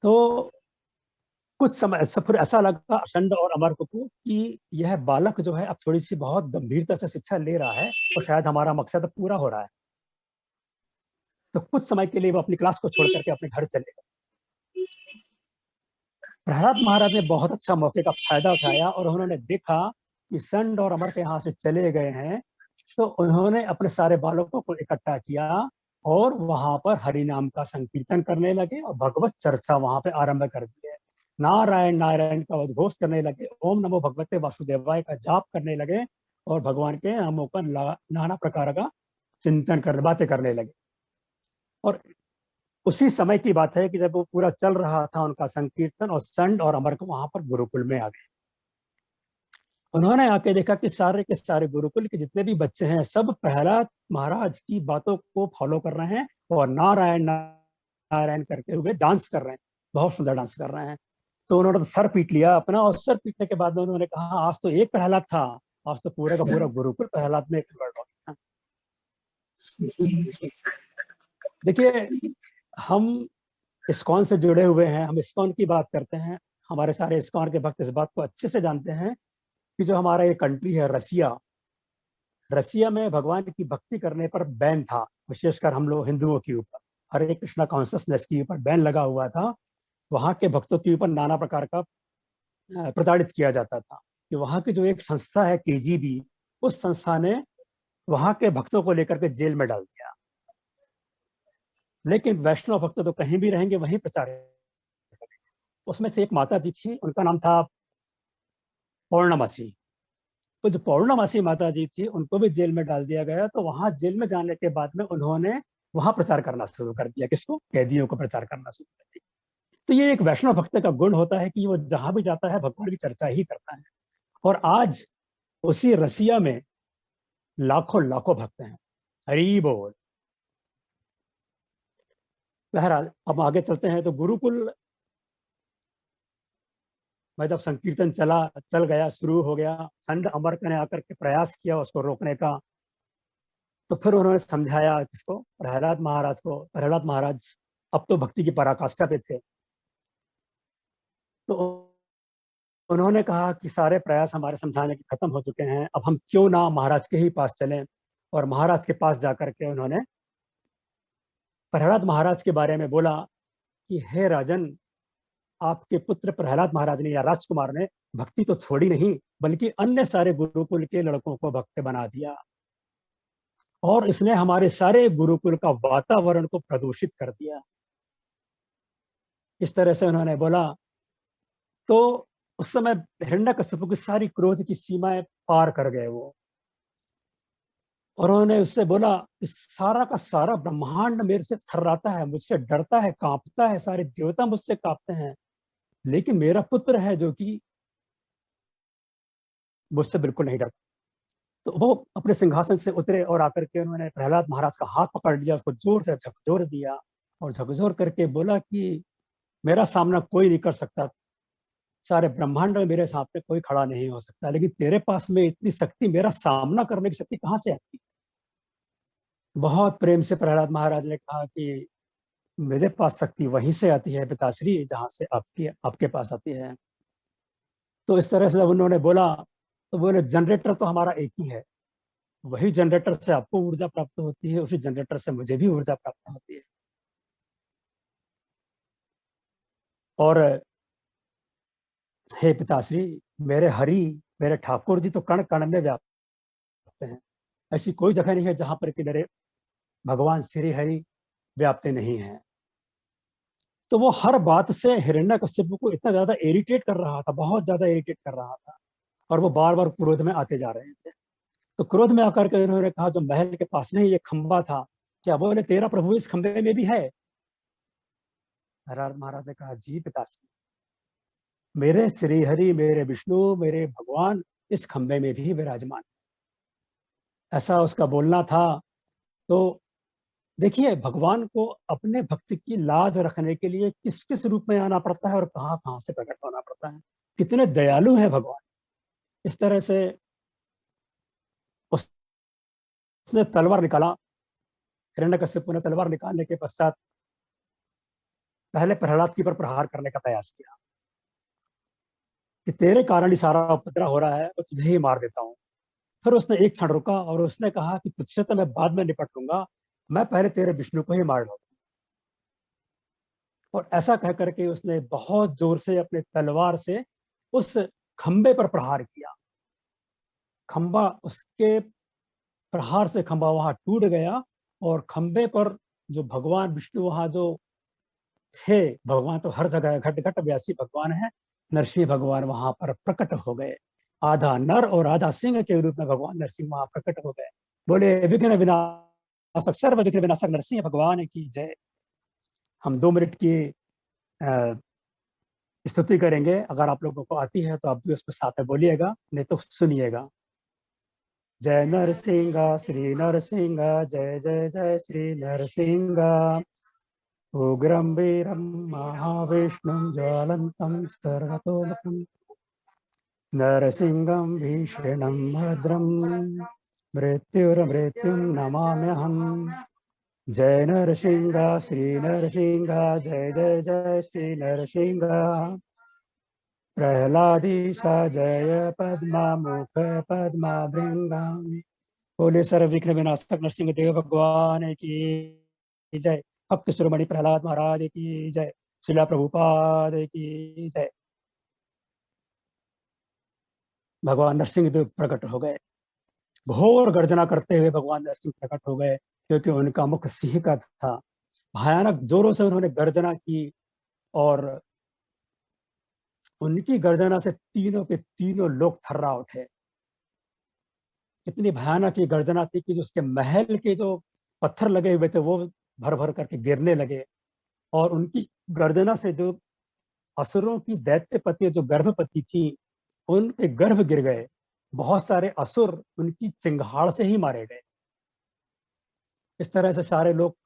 तो कुछ समय फिर ऐसा लगा षंड और अमर्क को कि यह बालक जो है अब थोड़ी सी बहुत गंभीरता से शिक्षा ले रहा है और शायद हमारा मकसद पूरा हो रहा है। तो कुछ समय के लिए वो अपनी क्लास को छोड़ करके अपने घर चले गए। प्रहलाद महाराज ने बहुत अच्छा मौके का फायदा उठाया और उन्होंने देखा कि षंड और अमर्क यहाँ से चले गए हैं, तो उन्होंने अपने सारे बालकों को इकट्ठा किया और वहां पर हरि नाम का संकीर्तन करने लगे और भगवत चर्चा वहां पे आरंभ कर दिए। नारायण नारायण का उद्घोष करने लगे, ओम नमो भगवते वासुदेवाय का जाप करने लगे और भगवान के नामों पर नाना प्रकार का चिंतन कर बातें करने लगे। और उसी समय की बात है कि जब वो पूरा चल रहा था उनका संकीर्तन, और षंड और अमर्क वहां पर गुरुकुल में आ गए। उन्होंने आके देखा कि सारे के सारे गुरुकुल के जितने भी बच्चे हैं सब प्रहलाद महाराज की बातों को फॉलो कर रहे हैं और नारायण नारायण करके हुए डांस कर रहे हैं, बहुत सुंदर डांस कर रहे हैं। तो उन्होंने तो सर पीट लिया अपना, और सर पीटने के बाद उन्होंने कहा आज तो एक प्रहलाद था, आज तो पूरे का पूरा गुरुकुल प्रहलाद में कन्वर्ट हो गया। देखिए, हम इस्कॉन से जुड़े हुए हैं, हम इस्कॉन की बात करते हैं, हमारे सारे इस्कॉन के भक्त इस बात को अच्छे से जानते हैं कि जो हमारा ये कंट्री है रसिया, रसिया में भगवान की भक्ति करने पर बैन था, विशेषकर हम लोग हिंदुओं के ऊपर हरे कृष्णा कॉन्शियसनेस के ऊपर बैन लगा हुआ था। वहाँ के भक्तों के ऊपर नाना प्रकार का प्रताड़ित किया जाता था। कि वहाँ की जो एक संस्था है केजीबी, उस संस्था ने वहाँ के भक्तों को लेकर के जेल में डाल दिया। लेकिन वैष्णव भक्त तो कहीं भी रहेंगे, वहीं प्रचार करेंगे। उसमें से एक माता जी थी, उनका नाम था पौर्णमासी। तो जो पौर्णमासी माता जी थी, उनको भी जेल में डाल दिया गया। तो वहां जेल में जाने के बाद में उन्होंने वहां प्रचार करना शुरू कर दिया। किसको? कैदियों को प्रचार करना शुरू कर दिया। तो ये एक वैष्णव भक्त का गुण होता है कि वो जहां भी जाता है भगवान की चर्चा ही करता है। और आज उसी रसिया में लाखों लाखों भक्त हैं। हरि बोल। बहरहाल अब आगे चलते हैं। तो गुरुकुल में जब संकीर्तन चल गया, शुरू हो गया, संत अमरक ने आकर के प्रयास किया उसको रोकने का। तो फिर उन्होंने समझाया किसको? प्रहलाद महाराज को। प्रहलाद महाराज अब तो भक्ति की पराकाष्ठा पे थे। तो उन्होंने कहा कि सारे प्रयास हमारे समझाने के खत्म हो चुके हैं, अब हम क्यों ना महाराज के ही पास चलें। और महाराज के पास जाकर के उन्होंने प्रहलाद महाराज के बारे में बोला कि हे राजन, आपके पुत्र प्रहलाद महाराज ने या राजकुमार ने भक्ति तो छोड़ी नहीं, बल्कि अन्य सारे गुरुकुल के लड़कों को भक्त बना दिया, और इसने हमारे सारे गुरुकुल का वातावरण को प्रदूषित कर दिया। इस तरह से उन्होंने बोला। तो उस समय हिरण्यकश्यप की सारी क्रोध की सीमाएं पार कर गए वो। और उन्होंने उससे बोला, इस सारा का सारा ब्रह्मांड मेरे से थर्राता है, मुझसे डरता है, कांपता है, सारे देवता मुझसे कांपते हैं, लेकिन मेरा पुत्र है जो कि मुझसे बिल्कुल नहीं डरता। तो वो अपने सिंहासन से उतरे और आकर के उन्होंने प्रहलाद महाराज का हाथ पकड़ लिया, उसको जोर से झकझोर दिया और झकझोर करके बोला कि मेरा सामना कोई नहीं कर सकता, सारे ब्रह्मांड में मेरे सामने कोई खड़ा नहीं हो सकता, लेकिन तेरे पास में इतनी शक्ति, मेरा सामना करने की शक्ति कहाँ से आती? बहुत प्रेम से प्रहलाद महाराज ने कहा कि मेरे पास शक्ति वहीं से आती है पिताश्री, जहां से आपके पास आती है। तो इस तरह से जब उन्होंने बोला, तो बोले जनरेटर तो हमारा एक ही है, वही जनरेटर से आपको ऊर्जा प्राप्त होती है, उसी जनरेटर से मुझे भी ऊर्जा प्राप्त होती है। और हे पिताश्री, मेरे हरि, मेरे ठाकुर जी तो कण कण में व्याप्त हैं। ऐसी कोई जगह नहीं है जहां पर कि मेरे भगवान श्री हरि व्याप्त नहीं है। तो वो हर बात से हिरण्यकश्यप को इतना ज्यादा इरिटेट कर रहा था, बहुत ज्यादा इरिटेट कर रहा था, और वो बार बार क्रोध में आते जा रहे थे। तो क्रोध में आकर के उन्होंने कहा, जो महल के पास में ही ये खंबा था, क्या बोले तेरा प्रभु इस खंबे में भी है? महाराज ने कहा, जी पिताश्री, मेरे श्री हरि, मेरे विष्णु, मेरे भगवान इस खंबे में भी विराजमान। ऐसा उसका बोलना था। तो देखिए, भगवान को अपने भक्त की लाज रखने के लिए किस किस रूप में आना पड़ता है और कहाँ कहाँ से प्रकट होना पड़ता है। कितने दयालु है भगवान। इस तरह से उसने तलवार निकाला। हिरण्यकश्यप ने तलवार निकालने के पश्चात पहले प्रहलाद की पर प्रहार करने का प्रयास किया कि तेरे कारण ही सारा उपद्रव हो रहा है, तो तुझे ही मार देता हूँ। फिर उसने एक क्षण रुका और उसने कहा कि तुझसे तो मैं बाद में निपट लूंगा, मैं पहले तेरे विष्णु को ही मार लूंगा। और ऐसा कह करके उसने बहुत जोर से अपने तलवार से उस खंबे पर प्रहार किया। खंबा, उसके प्रहार से खंबा वहां टूट गया, और खंबे पर जो भगवान विष्णु वहां जो थे, भगवान तो हर जगह घट घट व्यासी भगवान है, नरसिंह भगवान वहां पर प्रकट हो गए। आधा नर और आधा सिंह के रूप में भगवान नरसिंह वहां प्रकट हो गए। बोले विघ्न विनाशक, सर्व विघ्न विनाशक नरसिंह भगवान की जय। हम 2 मिनट की स्तुति करेंगे। अगर आप लोगों को आती है तो आप भी उसमें साथ में बोलिएगा, नहीं तो सुनिएगा। जय नरसिंह श्री नरसिंह, जय जय जय श्री नरसिंह। उग्रं वीरं महाविष्णुं ज्वलन्तं सर्वतोमुखं नरसिंहं भीषणं भद्रं मृत्युर्मृत्युं नमाम्यहम्। जय नरसिंह श्री नरसिंह, जय जय जय श्री नरसिंह। प्रहलादीश जय पद्मामुख पद्माभृंगामी। बोले सर्व विघ्न विनाशक नरसिंह देव भगवान की जय। भक्त शिरोमणि प्रहलाद महाराज की जय। शिला प्रभुपाद की जय। भगवान नरसिंह देव प्रकट हो गए। घोर गर्जना करते हुए भगवान नरसिंह प्रकट हो गए, क्योंकि उनका मुख सिंह का था। भयानक जोरों से उन्होंने गर्जना की, और उनकी गर्जना से तीनों के तीनों लोग थर्रा उठे। इतनी भयानक ये गर्जना थी कि जो उसके महल के जो पत्थर लगे हुए थे वो भर भर करके गिरने लगे। और उनकी गर्जना से जो असुरों की दैत्यपति जो गर्भवती थी, उनके गर्भ गिर गए। बहुत सारे असुर उनकी चिंगाड़ से ही मारे गए। इस तरह से सारे लोग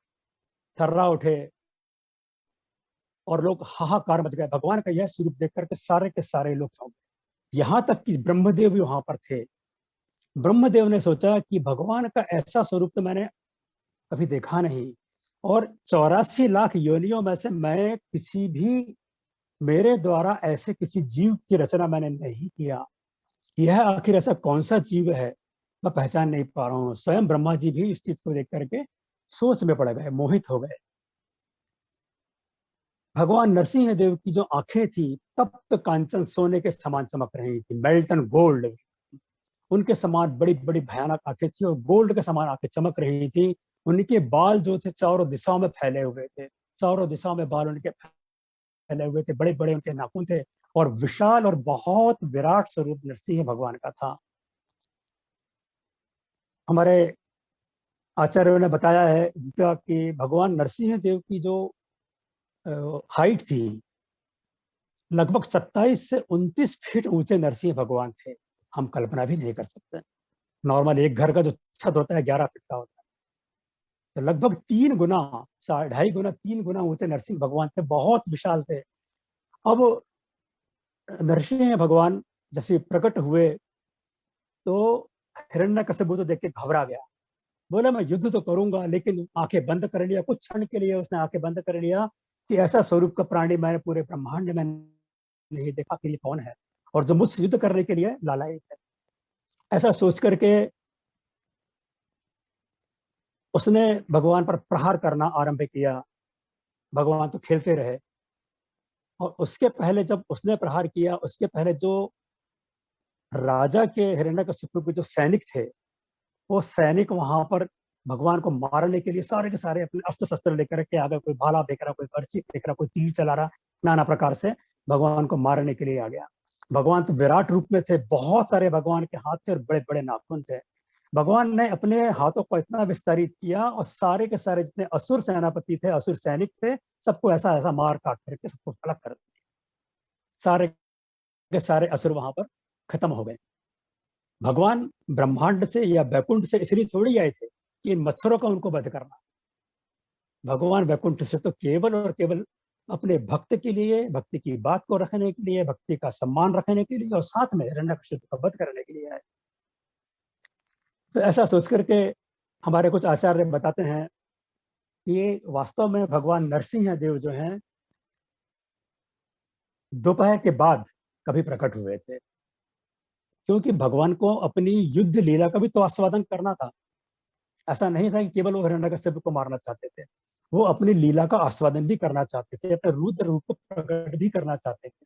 थर्रा उठे और लोग हाहाकार मच गए। भगवान का यह स्वरूप देख करके सारे के सारे लोग चौंक गए, यहाँ तक कि ब्रह्मदेव भी वहां पर थे। ब्रह्मदेव ने सोचा कि भगवान का ऐसा स्वरूप तो मैंने कभी देखा नहीं, और 84 लाख योनियों में से मैं किसी भी, मेरे द्वारा ऐसे किसी जीव की रचना मैंने नहीं किया। यह आखिर ऐसा कौन सा जीव है, मैं पहचान नहीं पा रहा हूँ। स्वयं ब्रह्मा जी भी इस चीज को देख करके सोच में पड़ गए, मोहित हो गए। भगवान नरसिंह देव की जो आंखें थी तप्त कांचन सोने के समान चमक रही थी, मेल्टन गोल्ड। उनके समान बड़ी बड़ी भयानक आंखें थी और गोल्ड के समान आंखें चमक रही थी। उनके बाल जो थे चारों दिशाओं में फैले हुए थे, चारों दिशाओं में बाल उनके फैले हुए थे, बड़े बड़े उनके नाखून थे, और विशाल और बहुत विराट स्वरूप नरसिंह भगवान का था। हमारे आचार्यों ने बताया है कि भगवान नरसिंह देव की जो हाइट थी, लगभग 27 से 29 फीट ऊंचे नरसिंह भगवान थे। हम कल्पना भी नहीं कर सकते। नॉर्मल एक घर का जो छत होता है 11 फीट का होता है, तो लगभग 3 गुना, 2.5 गुना 3 गुना ऊंचे नरसिंह भगवान थे, बहुत विशाल थे। अब नरसिंह भगवान जैसे प्रकट हुए तो हिरण्यकशिपु तो देख के घबरा गया। बोला मैं युद्ध तो करूंगा, लेकिन आंखें बंद कर लिया। कुछ क्षण के लिए उसने आंखें बंद कर लिया कि ऐसा स्वरूप का प्राणी मैंने पूरे ब्रह्मांड में नहीं देखा कि ये कौन है, और जो मुझसे युद्ध करने के लिए लालायित है। ऐसा सोच करके उसने भगवान पर प्रहार करना आरंभ किया। भगवान तो खेलते रहे, और उसके पहले जब उसने प्रहार किया, उसके पहले जो राजा के हिरण्यकशिपु के जो सैनिक थे, वो सैनिक वहां पर भगवान को मारने के लिए सारे के सारे अपने अस्त्र शस्त्र लेकर के आ गए। कोई भाला फेंक रहा, कोई पर्ची फेंक रहा, कोई तीर चला रहा, नाना प्रकार से भगवान को मारने के लिए आ गया। भगवान तो विराट रूप में थे, बहुत सारे भगवान के हाथ थे और बड़े बड़े नाखून थे। भगवान ने अपने हाथों को इतना विस्तारित किया और सारे के सारे जितने असुर सेनापति थे, असुर सैनिक थे, सबको ऐसा ऐसा मार काट करके सबको अलग कर दिया। सारे के सारे असुर वहां पर खत्म हो गए। भगवान ब्रह्मांड से या वैकुंठ से इसलिए थोड़ी आए थे कि इन मच्छरों का उनको वध करना। भगवान वैकुंठ से तो केवल और केवल अपने भक्त के लिए, भक्ति की बात को रखने के लिए, भक्ति का सम्मान रखने के लिए, और साथ में हिरण्यकशिपु का वध करने के लिए आए। तो ऐसा सोच करके हमारे कुछ आचार्य बताते हैं कि वास्तव में भगवान नरसिंह देव जो हैं दोपहर के बाद कभी प्रकट हुए थे, क्योंकि भगवान को अपनी युद्ध लीला का भी तो आस्वादन करना था। ऐसा नहीं था कि केवल वो हिरण्यकशिपु को मारना चाहते थे, वो अपनी लीला का आस्वादन भी करना चाहते थे, अपने रुद्र रूप को प्रकट भी करना चाहते थे।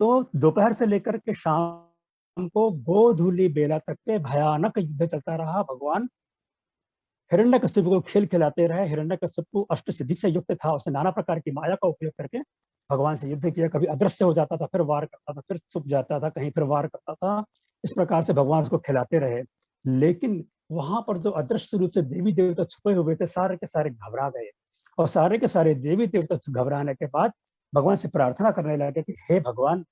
तो दोपहर से लेकर के शाम को गोधूली बेला तक के भयानक युद्ध चलता रहा। भगवान हिरण्यकशिपु को खेल खिलाते रहे। हिरण्यकशिपु अष्ट सिद्धि से युक्त था, उसने नाना प्रकार की माया का उपयोग करके भगवान से युद्ध किया। कभी अदृश्य हो जाता था, फिर वार करता था, फिर छुप जाता था, कहीं फिर वार करता था। इस प्रकार से भगवान उसको खिलाते रहे। लेकिन वहां पर जो अदृश्य रूप से देवी देवता छुपे हुए थे, सारे के सारे घबरा गए, और सारे के सारे देवी देवता घबराने के बाद भगवान से प्रार्थना करने लगे कि हे भगवान,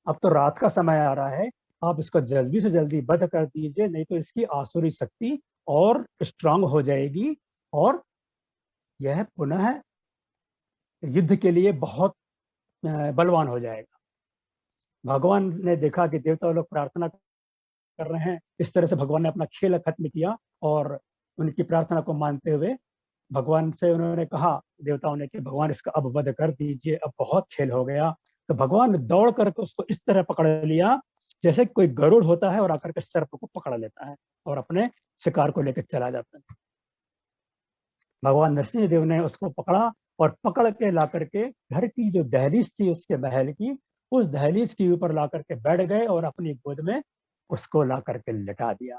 अब तो रात का समय आ रहा है, आप इसको जल्दी से जल्दी वध कर दीजिए, नहीं तो इसकी आसुरी शक्ति और स्ट्रांग हो जाएगी, और यह पुनः युद्ध के लिए बहुत बलवान हो जाएगा। भगवान ने देखा कि देवता लोग प्रार्थना कर रहे हैं, इस तरह से भगवान ने अपना खेल खत्म किया, और उनकी प्रार्थना को मानते हुए भगवान से उन्होंने कहा, देवताओं ने, कि भगवान इसका अब वध कर दीजिए, अब बहुत खेल हो गया। तो भगवान ने दौड़ करके उसको इस तरह पकड़ लिया जैसे कोई गरुड़ होता है और आकर के सर्प को पकड़ लेता है और अपने शिकार को लेकर चला जाता है। भगवान नरसिंह देव ने उसको पकड़ा और पकड़ के ला करके घर की जो दहलीज थी उसके महल की, उस दहलीज के ऊपर ला करके बैठ गए और अपनी गोद में उसको ला करके लिटा दिया।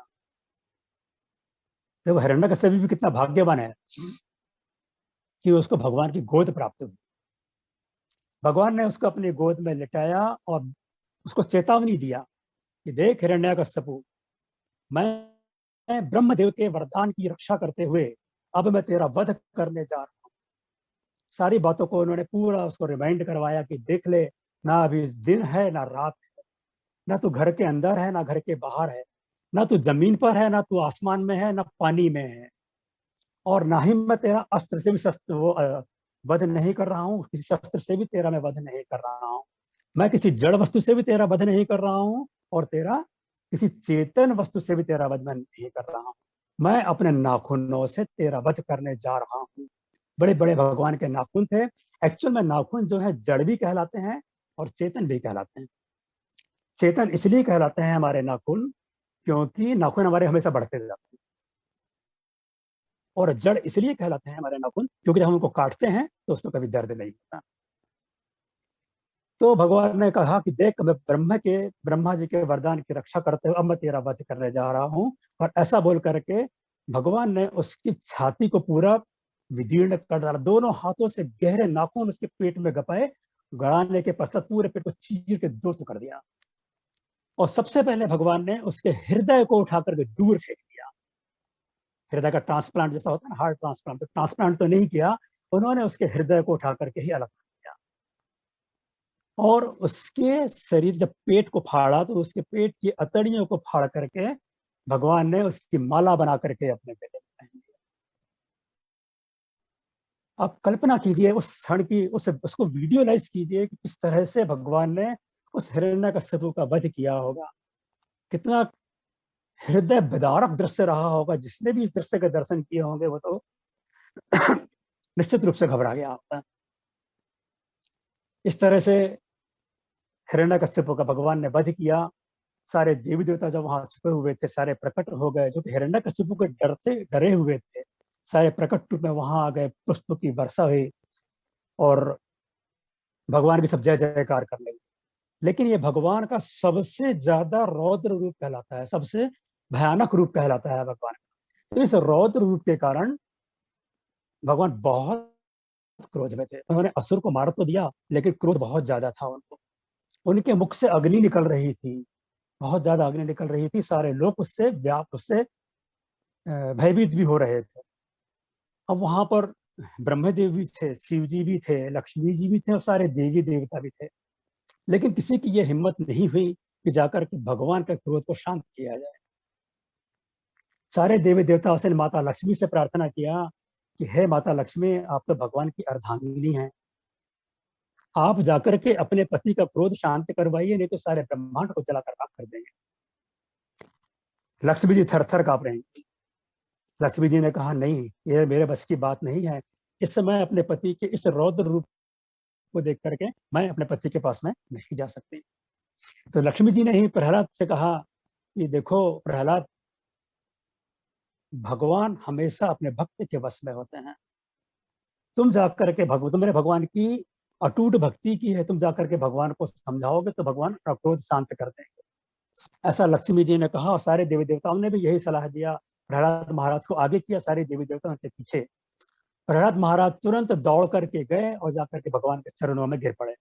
देखो हिरण्यकश्यप भी कितना भाग्यवान है कि उसको भगवान की गोद प्राप्त हुई। भगवान ने उसको अपनी गोद में लिटाया और उसको चेतावनी दिया कि देख हिरण्यकश्यप, मैं ब्रह्मदेव के वरदान की रक्षा करते हुए अब मैं तेरा वध करने जा रहा हूँ। सारी बातों को उन्होंने पूरा उसको रिमाइंड करवाया कि देख ले, ना अभी दिन है ना रात है, ना तू घर के अंदर है ना घर के बाहर है, ना तू जमीन पर है ना तू आसमान में है ना पानी में है, और ना ही मैं तेरा अस्त्र से भी शस्त्र वध नहीं कर रहा हूँ, किसी शस्त्र से भी तेरा मैं वध नहीं कर रहा हूँ, मैं किसी जड़ वस्तु से भी तेरा वध नहीं कर रहा हूँ, और तेरा किसी चेतन वस्तु से भी तेरा वध मैं नहीं कर रहा हूँ, मैं अपने नाखूनों से तेरा वध करने जा रहा हूँ। बड़े बड़े भगवान के नाखून थे। एक्चुअल में नाखून जो है जड़ भी कहलाते हैं और चेतन भी कहलाते हैं। चेतन इसलिए कहलाते हैं हमारे नाखून क्योंकि नाखून हमारे हमेशा बढ़ते जाते हैं, और जड़ इसलिए कहलाते हैं हमारे नाखून क्योंकि जब हम उनको काटते हैं तो उसमें कभी दर्द नहीं होता। तो भगवान ने कहा कि देख, मैं ब्रह्मा जी के वरदान की रक्षा करते हुए अब मैं तेरा वध करने जा रहा हूँ। और ऐसा बोल करके भगवान ने उसकी छाती को पूरा विदीर्ण कर डाला, दोनों हाथों से गहरे नाखून उसके पेट में गपाए, गड़ाने के पश्चात पूरे पेट को चीर के दो टुकड़ दिया। और सबसे पहले भगवान ने उसके हृदय को उठा करके दूर फेंक दिया। हृदय का ट्रांसप्लांट जैसा होता है ना, हार्ट ट्रांसप्लांट, तो ट्रांसप्लांट तो नहीं किया, उन्होंने उसके हृदय को उठा करके ही अलग कर दिया। और उसके शरीर जब पेट को फाड़ा तो उसके पेट की अतड़ियों को फाड़ करके भगवान ने उसकी माला बना करके अपने गले में पहन लिया। आप कल्पना कीजिए उस क्षण की, उसको विजुअलाइज कीजिए कि किस तरह से भगवान ने उस हिरण्यकश्यप का वध किया होगा। कितना हृदय विदारक दृश्य रहा होगा। जिसने भी इस दृश्य के दर्शन किए होंगे वो तो निश्चित रूप से घबरा गया होगा। इस तरह से हिरण्यकश्यप का भगवान ने वध किया। सारे देवी देवता जब वहां छुपे हुए थे सारे प्रकट हो गए, जो कि हिरण्यकश्यप के डर से डरे हुए थे, सारे प्रकट रूप में वहां आ गए, पुष्प की वर्षा हुई और भगवान की सब जय जयकार करने लगे। लेकिन ये भगवान का सबसे ज्यादा रौद्र रूप कहलाता है, सबसे भयानक रूप कहलाता है भगवान का। तो इस रौद्र रूप के कारण भगवान बहुत क्रोध में थे। उन्होंने असुर को मार तो दिया लेकिन क्रोध बहुत ज्यादा था उनको। उनके मुख से अग्नि निकल रही थी, बहुत ज्यादा अग्नि निकल रही थी। सारे लोग उससे भयभीत भी हो रहे थे। अब वहां पर ब्रह्मदेव भी थे, शिव जी भी थे, लक्ष्मी जी भी थे और सारे देवी देवता भी थे। लेकिन किसी की यह हिम्मत नहीं हुई कि जाकर के भगवान के क्रोध को शांत किया जाए। सारे देवी देवताओं से माता लक्ष्मी से प्रार्थना किया कि हे माता लक्ष्मी, आप तो भगवान की अर्धांगिनी हैं, आप जाकर के अपने पति का क्रोध शांत करवाइए, नहीं तो सारे ब्रह्मांड को जलाकर राख कर देंगे। लक्ष्मी जी थर थर कांप रही। लक्ष्मी जी ने कहा नहीं, ये मेरे बस की बात नहीं है। इस समय अपने पति के इस रौद्र रूप को देख करके मैं अपने पति के पास में नहीं जा सकती। तो लक्ष्मी जी ने ही प्रहलाद से कहा कि देखो प्रहलाद, भगवान हमेशा अपने भक्त के वश में होते हैं। तुम जाकर के तुमने भगवान की अटूट भक्ति की है, तुम जाकर के भगवान को समझाओगे तो भगवान अपना क्रोध शांत कर देंगे। ऐसा लक्ष्मी जी ने कहा और सारे देवी देवताओं ने भी यही सलाह दिया। प्रहलाद महाराज को आगे किया, सारे देवी देवताओं के पीछे। प्रहलाद महाराज तुरंत दौड़ करके गए और जाकर के भगवान के चरणों में गिर पड़े।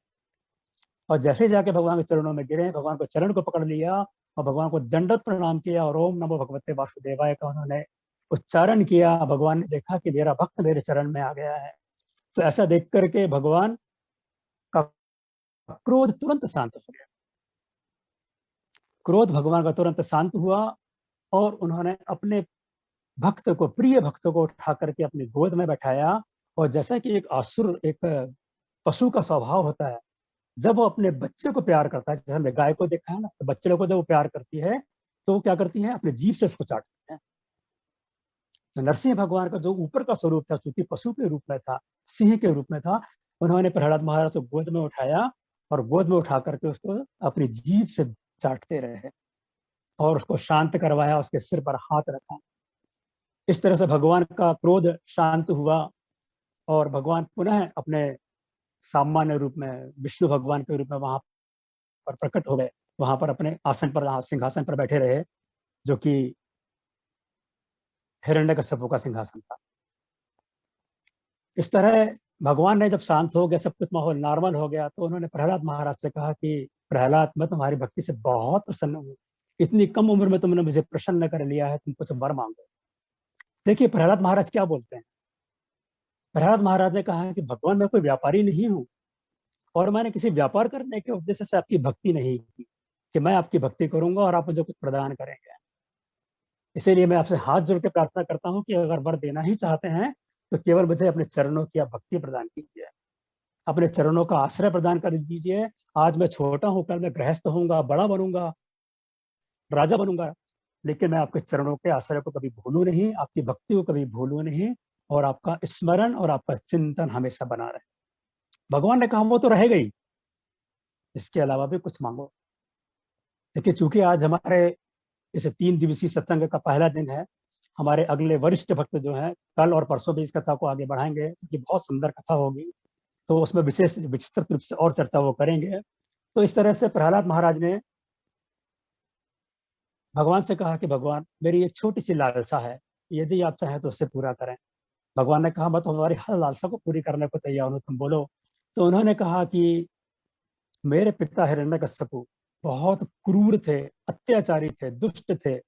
और जैसे जाके भगवान के चरणों में गिरे, भगवान को चरण को पकड़ लिया और भगवान को दंडवत प्रणाम किया और ओम नमो भगवते वासुदेवाय का उन्होंने उच्चारण किया। भगवान ने देखा कि मेरा भक्त मेरे चरण में आ गया है। तो ऐसा देख करके भगवान का क्रोध तुरंत शांत हो गया। क्रोध भगवान का तुरंत शांत हुआ और उन्होंने अपने भक्त को, प्रिय भक्त को उठा करके अपनी गोद में बैठाया। और जैसा कि एक आसुर, एक पशु का स्वभाव होता है, जब वो अपने बच्चे को प्यार करता है, जैसे हमने गाय को देखा है ना, तो बच्चे लोग को जब वो प्यार करती है तो वो क्या करती है, अपने जीभ से उसको चाटती है। तो नरसिंह भगवान का जो ऊपर का स्वरूप था, चूंकि पशु के रूप में था, सिंह के रूप में था, उन्होंने प्रहलाद महाराज को गोद में उठाया और गोद में उठा करके उसको अपनी जीभ से चाटते रहे और उसको शांत करवाया, उसके सिर पर हाथ रखा। इस तरह से भगवान का क्रोध शांत हुआ और भगवान पुनः अपने सामान्य रूप में, विष्णु भगवान के रूप में वहां पर प्रकट हो गए। वहां पर अपने आसन पर, सिंहासन पर बैठे रहे, जो कि हिरण्यकश्यप का सिंहासन था। इस तरह भगवान ने जब शांत हो गया, सब कुछ माहौल नॉर्मल हो गया, तो उन्होंने प्रहलाद महाराज से कहा कि प्रहलाद, मैं तुम्हारी भक्ति से बहुत प्रसन्न हूँ। इतनी कम उम्र में तुमने मुझे प्रसन्न कर लिया है, तुम कुछ वर मांगो। देखिए प्रहलाद महाराज क्या बोलते हैं। प्रहलाद महाराज ने कहा है कि भगवान, मैं कोई व्यापारी नहीं हूँ और मैंने किसी व्यापार करने के उद्देश्य से आपकी भक्ति नहीं की कि मैं आपकी भक्ति करूंगा और आप मुझे कुछ प्रदान करेंगे। इसीलिए मैं आपसे हाथ जोड़ के प्रार्थना करता हूँ कि अगर वर देना ही चाहते हैं तो केवल मुझे अपने चरणों की आप भक्ति प्रदान कीजिए, अपने चरणों का आश्रय प्रदान कर दीजिए। आज मैं छोटा हूँ, कल मैं गृहस्थ होऊंगा, बड़ा बनूंगा, राजा बनूंगा, लेकिन मैं आपके चरणों के आश्रय को कभी भूलूं नहीं, आपकी भक्ति को कभी भूलूं नहीं, और आपका स्मरण और आपका चिंतन हमेशा बना रहे। भगवान ने कहा वो तो रहेगा ही, इसके अलावा भी कुछ मांगो। देखिए चूंकि आज हमारे इस 3 दिवसीय सत्संग का पहला दिन है, हमारे अगले वरिष्ठ भक्त जो हैं कल और परसों भी इस कथा को आगे बढ़ाएंगे, क्योंकि बहुत सुंदर कथा होगी, तो उसमें विशेष विस्तृत रूप से और चर्चा वो करेंगे। तो इस तरह से प्रहलाद महाराज ने भगवान से कहा कि भगवान, मेरी एक छोटी सी लालसा है, यदि आप चाहें तो उससे पूरा करें। भगवान ने कहा मैं तो हमारी हर लालसा को पूरी करने को तैयार हूं, तुम बोलो। तो उन्होंने कहा कि मेरे पिता हिरण्यकश्यप बहुत क्रूर थे, अत्याचारी थे, दुष्ट थे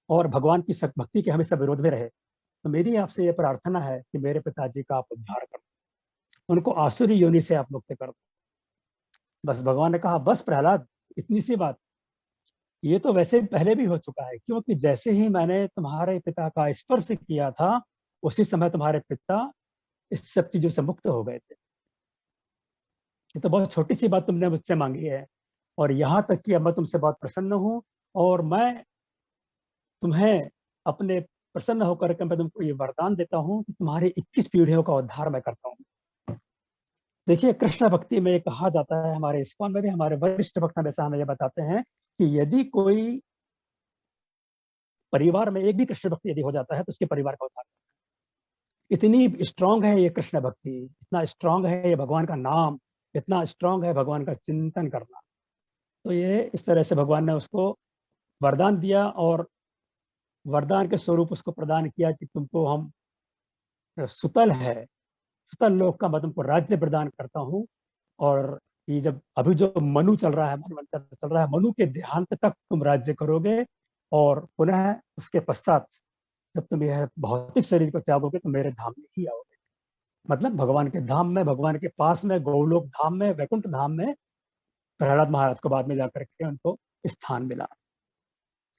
और भगवान की भक्ति के हमेशा विरोध में रहे। तो मेरी आपसे ये प्रार्थना है कि मेरे पिताजी का आप उद्धार करो, उनको आसुरी योनि से आप मुक्त कर दो। बस भगवान ने कहा बस प्रहलाद, इतनी सी बात? ये तो वैसे पहले भी हो चुका है, क्योंकि जैसे ही मैंने तुम्हारे पिता का स्पर्श किया था उसी समय तुम्हारे पिता इस सब चीजों से मुक्त हो गए थे। ये तो बहुत छोटी सी बात तुमने मुझसे मांगी है, और यहाँ तक कि अब मैं तुमसे बहुत प्रसन्न हूँ और मैं तुम्हें अपने प्रसन्न होकर के मैं तुमको ये वरदान देता हूँ कि तुम्हारी 21 पीढ़ियों का उद्धार मैं करता हूँ। देखिए कृष्ण भक्ति में कहा जाता है, हमारे इस्कॉन में भी हमारे वरिष्ठ भक्त हमेशा हमें ये बताते हैं कि यदि कोई परिवार में एक भी कृष्ण भक्ति यदि हो जाता है तो उसके परिवार का उद्धार। इतनी स्ट्रांग है ये कृष्ण भक्ति, इतना स्ट्रांग है ये भगवान का नाम, इतना स्ट्रांग है भगवान का चिंतन करना। तो ये इस तरह से भगवान ने उसको वरदान दिया और वरदान के स्वरूप उसको प्रदान किया कि तुमको हम सुतल है, सुतल लोक का मैं तुमको राज्य प्रदान करता हूँ। और ये जब अभी जो मनु चल रहा है, मनवंतर चल रहा है, मनु के देहांत तक तुम राज्य करोगे और पुनः उसके पश्चात जब तुम यह भौतिक शरीर को त्यागोगे तो मेरे धाम में ही आओगे। मतलब भगवान के धाम में, भगवान के पास में, गौलोक धाम में, वैकुंठ धाम में प्रहलाद महाराज को बाद में जाकर के उनको स्थान मिला।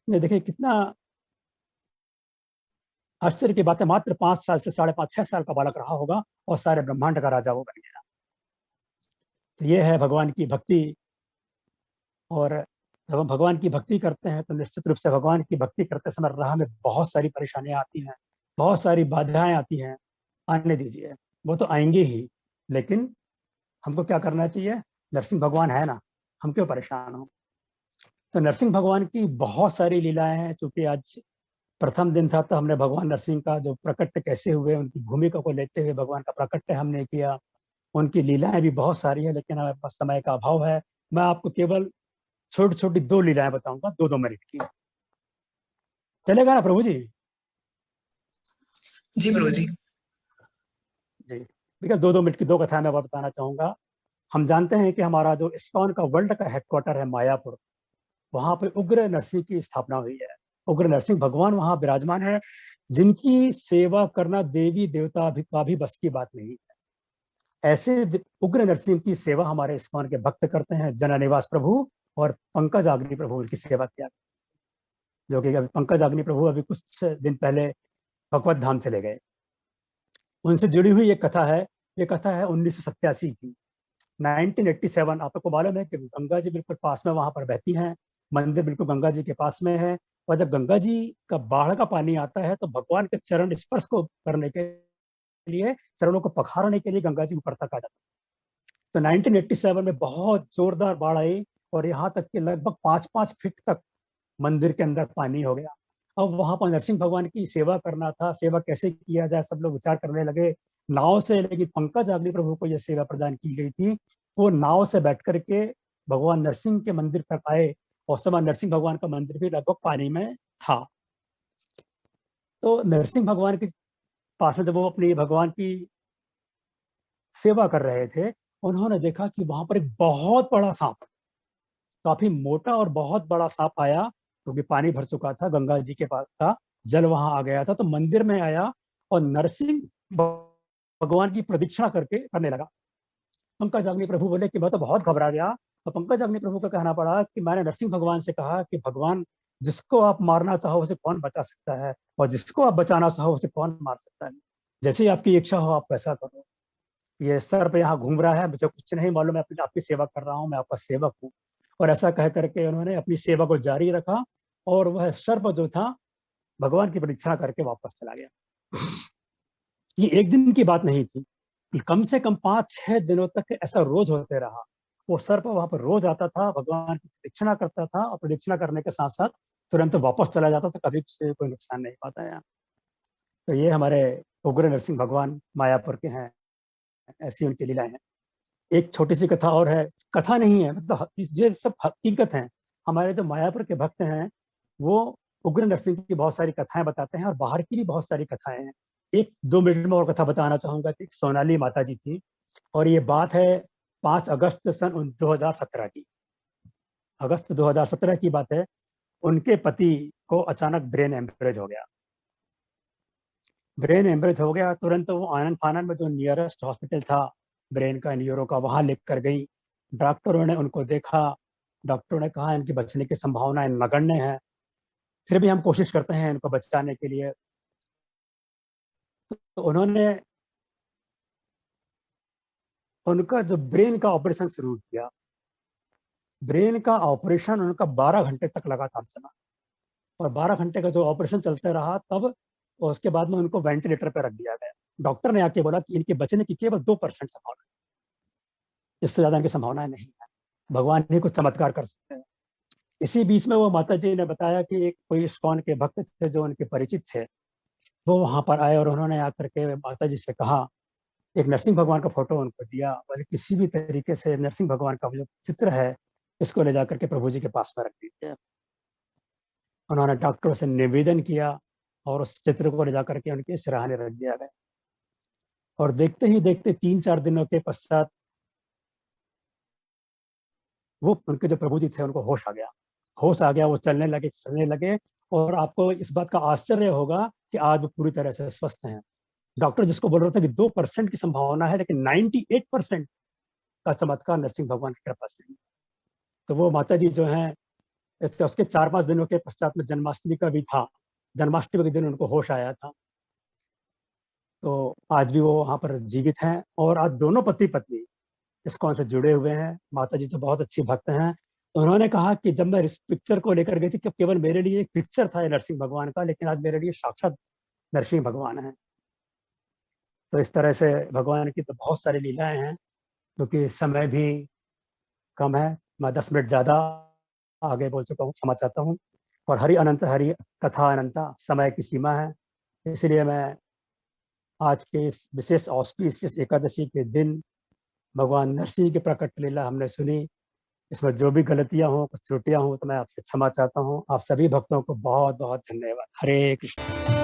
ये देखिए कितना आश्चर्य की बात है, मात्र 5 साल से 5.5-6 साल का बालक रहा होगा और सारे ब्रह्मांड का राजा वो बन गया। तो ये है भगवान की भक्ति। और जब हम भगवान की भक्ति करते हैं तो निश्चित रूप से भगवान की भक्ति करते समय राह में बहुत सारी परेशानियां आती हैं, बहुत सारी बाधाएं आती हैं, आने दीजिए, वो तो आएंगे ही। लेकिन हमको क्या करना चाहिए? नरसिंह भगवान है ना, हम क्यों परेशान हो? तो नरसिंह भगवान की बहुत सारी लीलाएं हैं। चूंकि आज प्रथम दिन था तो हमने भगवान नरसिंह का जो प्रकट कैसे हुए, उनकी भूमिका को लेते हुए भगवान का प्रकट हमने किया। उनकी लीलाएं भी बहुत सारी है, लेकिन हमारे पास समय का अभाव है। मैं आपको केवल छोटी छोटी 2 लीलाएं बताऊंगा, 2-2 मिनट की। चलेगा ना प्रभु जी?
जी प्रभु जी।
जी, देखिए 2-2 मिनट की 2 कथाएं मैं बताना चाहूंगा। हम जानते हैं कि हमारा जो इस्कॉन का वर्ल्ड का हेडक्वार्टर है मायापुर, वहां पे उग्र नरसिंह की स्थापना हुई है। उग्र नरसिंह भगवान वहां विराजमान है, जिनकी सेवा करना देवी देवता का भी बस की बात नहीं है। ऐसे उग्र नरसिंह की सेवा हमारे इस्कॉन के भक्त करते हैं। जननिवास प्रभु और पंकज अग्नि प्रभु की सेवा किया, जो कि अभी पंकज अग्नि प्रभु अभी कुछ दिन पहले भगवत धाम चले गए। उनसे जुड़ी हुई एक कथा है, ये कथा है 1987 की, 1987। आपको मालूम है कि गंगा जी बिल्कुल पास में वहां पर बहती हैं, मंदिर बिल्कुल गंगा जी के पास में है। और जब गंगा जी का बाढ़ का पानी आता है तो भगवान के चरण स्पर्श को करने के लिए, चरणों को पखारने के लिए गंगा जी ऊपर तक आ जाती है। तो 1987 में बहुत जोरदार बाढ़ आई और यहाँ तक कि लगभग 5-5 फीट तक मंदिर के अंदर पानी हो गया। अब वहां पर नरसिंह भगवान की सेवा करना था, सेवा कैसे किया जाए सब लोग विचार करने लगे नाव से, लेकिन पंकज अग्नि प्रभु को यह सेवा प्रदान की गई थी। वो नाव से बैठ करके भगवान नरसिंह के मंदिर तक आए और समय नरसिंह भगवान का मंदिर भी लगभग पानी में था। तो नरसिंह भगवान के पास में जब वो अपनी भगवान की सेवा कर रहे थे, उन्होंने देखा कि वहां पर एक बहुत बड़ा सांप, काफी मोटा और बहुत बड़ा सांप आया, क्योंकि पानी भर चुका था, गंगा जी के पास था, जल वहां आ गया था। तो मंदिर में आया और नरसिंह भगवान की प्रदक्षिणा करने लगा। पंकज अग्नि प्रभु बोले कि मैं तो बहुत घबरा गया। और पंकज अग्नि प्रभु को कहना पड़ा कि मैंने नरसिंह भगवान से कहा कि भगवान, जिसको आप मारना चाहो उसे कौन बचा सकता है, और जिसको आप बचाना चाहो उसे कौन मार सकता है। जैसी आपकी इच्छा हो आप वैसा करो। ये सर्प यहाँ घूम रहा है, मुझे कुछ नहीं मालूम, मैं आपकी सेवा कर रहा हूँ, मैं आपका सेवक हूँ। और ऐसा कह करके उन्होंने अपनी सेवा को जारी रखा और वह सर्प जो था भगवान की परीक्षा करके वापस चला गया। ये एक दिन की बात नहीं थी, कम से कम 5-6 दिनों तक ऐसा रोज होते रहा। वो सर्प वहां पर रोज आता था, भगवान की प्रदक्षिणा करता था और प्रदक्षिणा करने के साथ साथ तुरंत वापस चला जाता था, कभी से कोई नुकसान नहीं पाता है। तो ये हमारे उग्र नरसिंह भगवान मायापुर के हैं, ऐसी उनकी लीलाएं हैं। एक छोटी सी कथा और है, कथा नहीं है, मतलब ये सब हकीकत है। हमारे जो मायापुर के भक्त हैं वो उग्र नरसिंह की बहुत सारी कथाएं बताते हैं और बाहर की भी बहुत सारी कथाएं हैं। 1-2 मिनट में और कथा बताना चाहूंगा कि सोनाली माता जी थी, और ये बात है 5 अगस्त सन 2017 की। अगस्त 2017 की बात है। उनके पति को अचानक ब्रेन हेमरेज हो गया। ब्रेन हेमरेज हो गया, तुरंत वो आनंद फानन में जो नियरेस्ट हॉस्पिटल था ब्रेन का, न्यूरो का, वहां लेकर कर गई। डॉक्टरों ने उनको देखा, डॉक्टरों ने कहा इनकी बचने की संभावनाएं नगण्य है, फिर भी हम कोशिश करते हैं इनको बचाने के लिए। तो उन्होंने उनका जो ब्रेन का ऑपरेशन शुरू किया। ब्रेन का ऑपरेशन उनका 12 घंटे तक लगातार चला, और 12 घंटे का जो ऑपरेशन चलते रहा तब उसके बाद में उनको वेंटिलेटर पर रख दिया गया। डॉक्टर ने आके बोला कि इनके बचने की केवल 2% संभावना है, इससे ज्यादा इनकी संभावनाएं नहीं है, भगवान ही कुछ चमत्कार कर सकते हैं। इसी बीच में वो माता जी ने बताया कि एक कोई इस्कॉन के भक्त थे जो उनके परिचित थे, वो वहां पर आए और उन्होंने आकर के माता जी से कहा, एक नरसिंह भगवान का फोटो उनको दिया, बोले किसी भी तरीके से नरसिंह भगवान का जो चित्र है इसको ले जाकर के प्रभु जी के पास में रख दीजिए। उन्होंने डॉक्टरों से निवेदन किया और उस चित्र को ले जाकर के उनके सिरहाने रख दिया गया। और देखते ही देखते 3-4 दिनों के पश्चात वो उनके जो प्रभु जी थे उनको होश आ गया। होश आ गया, वो चलने लगे, चलने लगे, और आपको इस बात का आश्चर्य होगा कि आज वो पूरी तरह से स्वस्थ हैं। डॉक्टर जिसको बोल रहे थे कि 2% की संभावना है, लेकिन 98% का चमत्कार नरसिंह भगवान की कृपा से। तो वो माता जी जो हैं, उसके 4-5 दिनों के पश्चात में जन्माष्टमी का भी था, जन्माष्टमी के दिन उनको होश आया था। तो आज भी वो वहां पर जीवित हैं, और आज दोनों पति पत्नी इस्कॉन से जुड़े हुए हैं। माता जी तो बहुत अच्छी भक्त हैं। तो उन्होंने कहा कि जब मैं इस पिक्चर को लेकर गई थी, कि केवल मेरे लिए एक पिक्चर था ये नरसिंह भगवान का, लेकिन आज मेरे लिए साक्षात नरसिंह भगवान है। तो इस तरह से भगवान की तो बहुत सारी लीलाएं हैं, क्योंकि समय भी कम है, मैं 10 मिनट ज्यादा आगे बोल चुका हूँ, क्षमा चाहता हूँ। और हरि अनंत हरि कथा अनंता, समय की सीमा है। इसलिए मैं आज के इस विशेष ऑस्पिशियस एकादशी के दिन भगवान नरसिंह की प्रकट लीला हमने सुनी। इसमें जो भी गलतियां हो, कुछ त्रुटियां हो, तो मैं आपसे क्षमा चाहता हूँ। आप सभी भक्तों को बहुत बहुत धन्यवाद। हरे कृष्ण।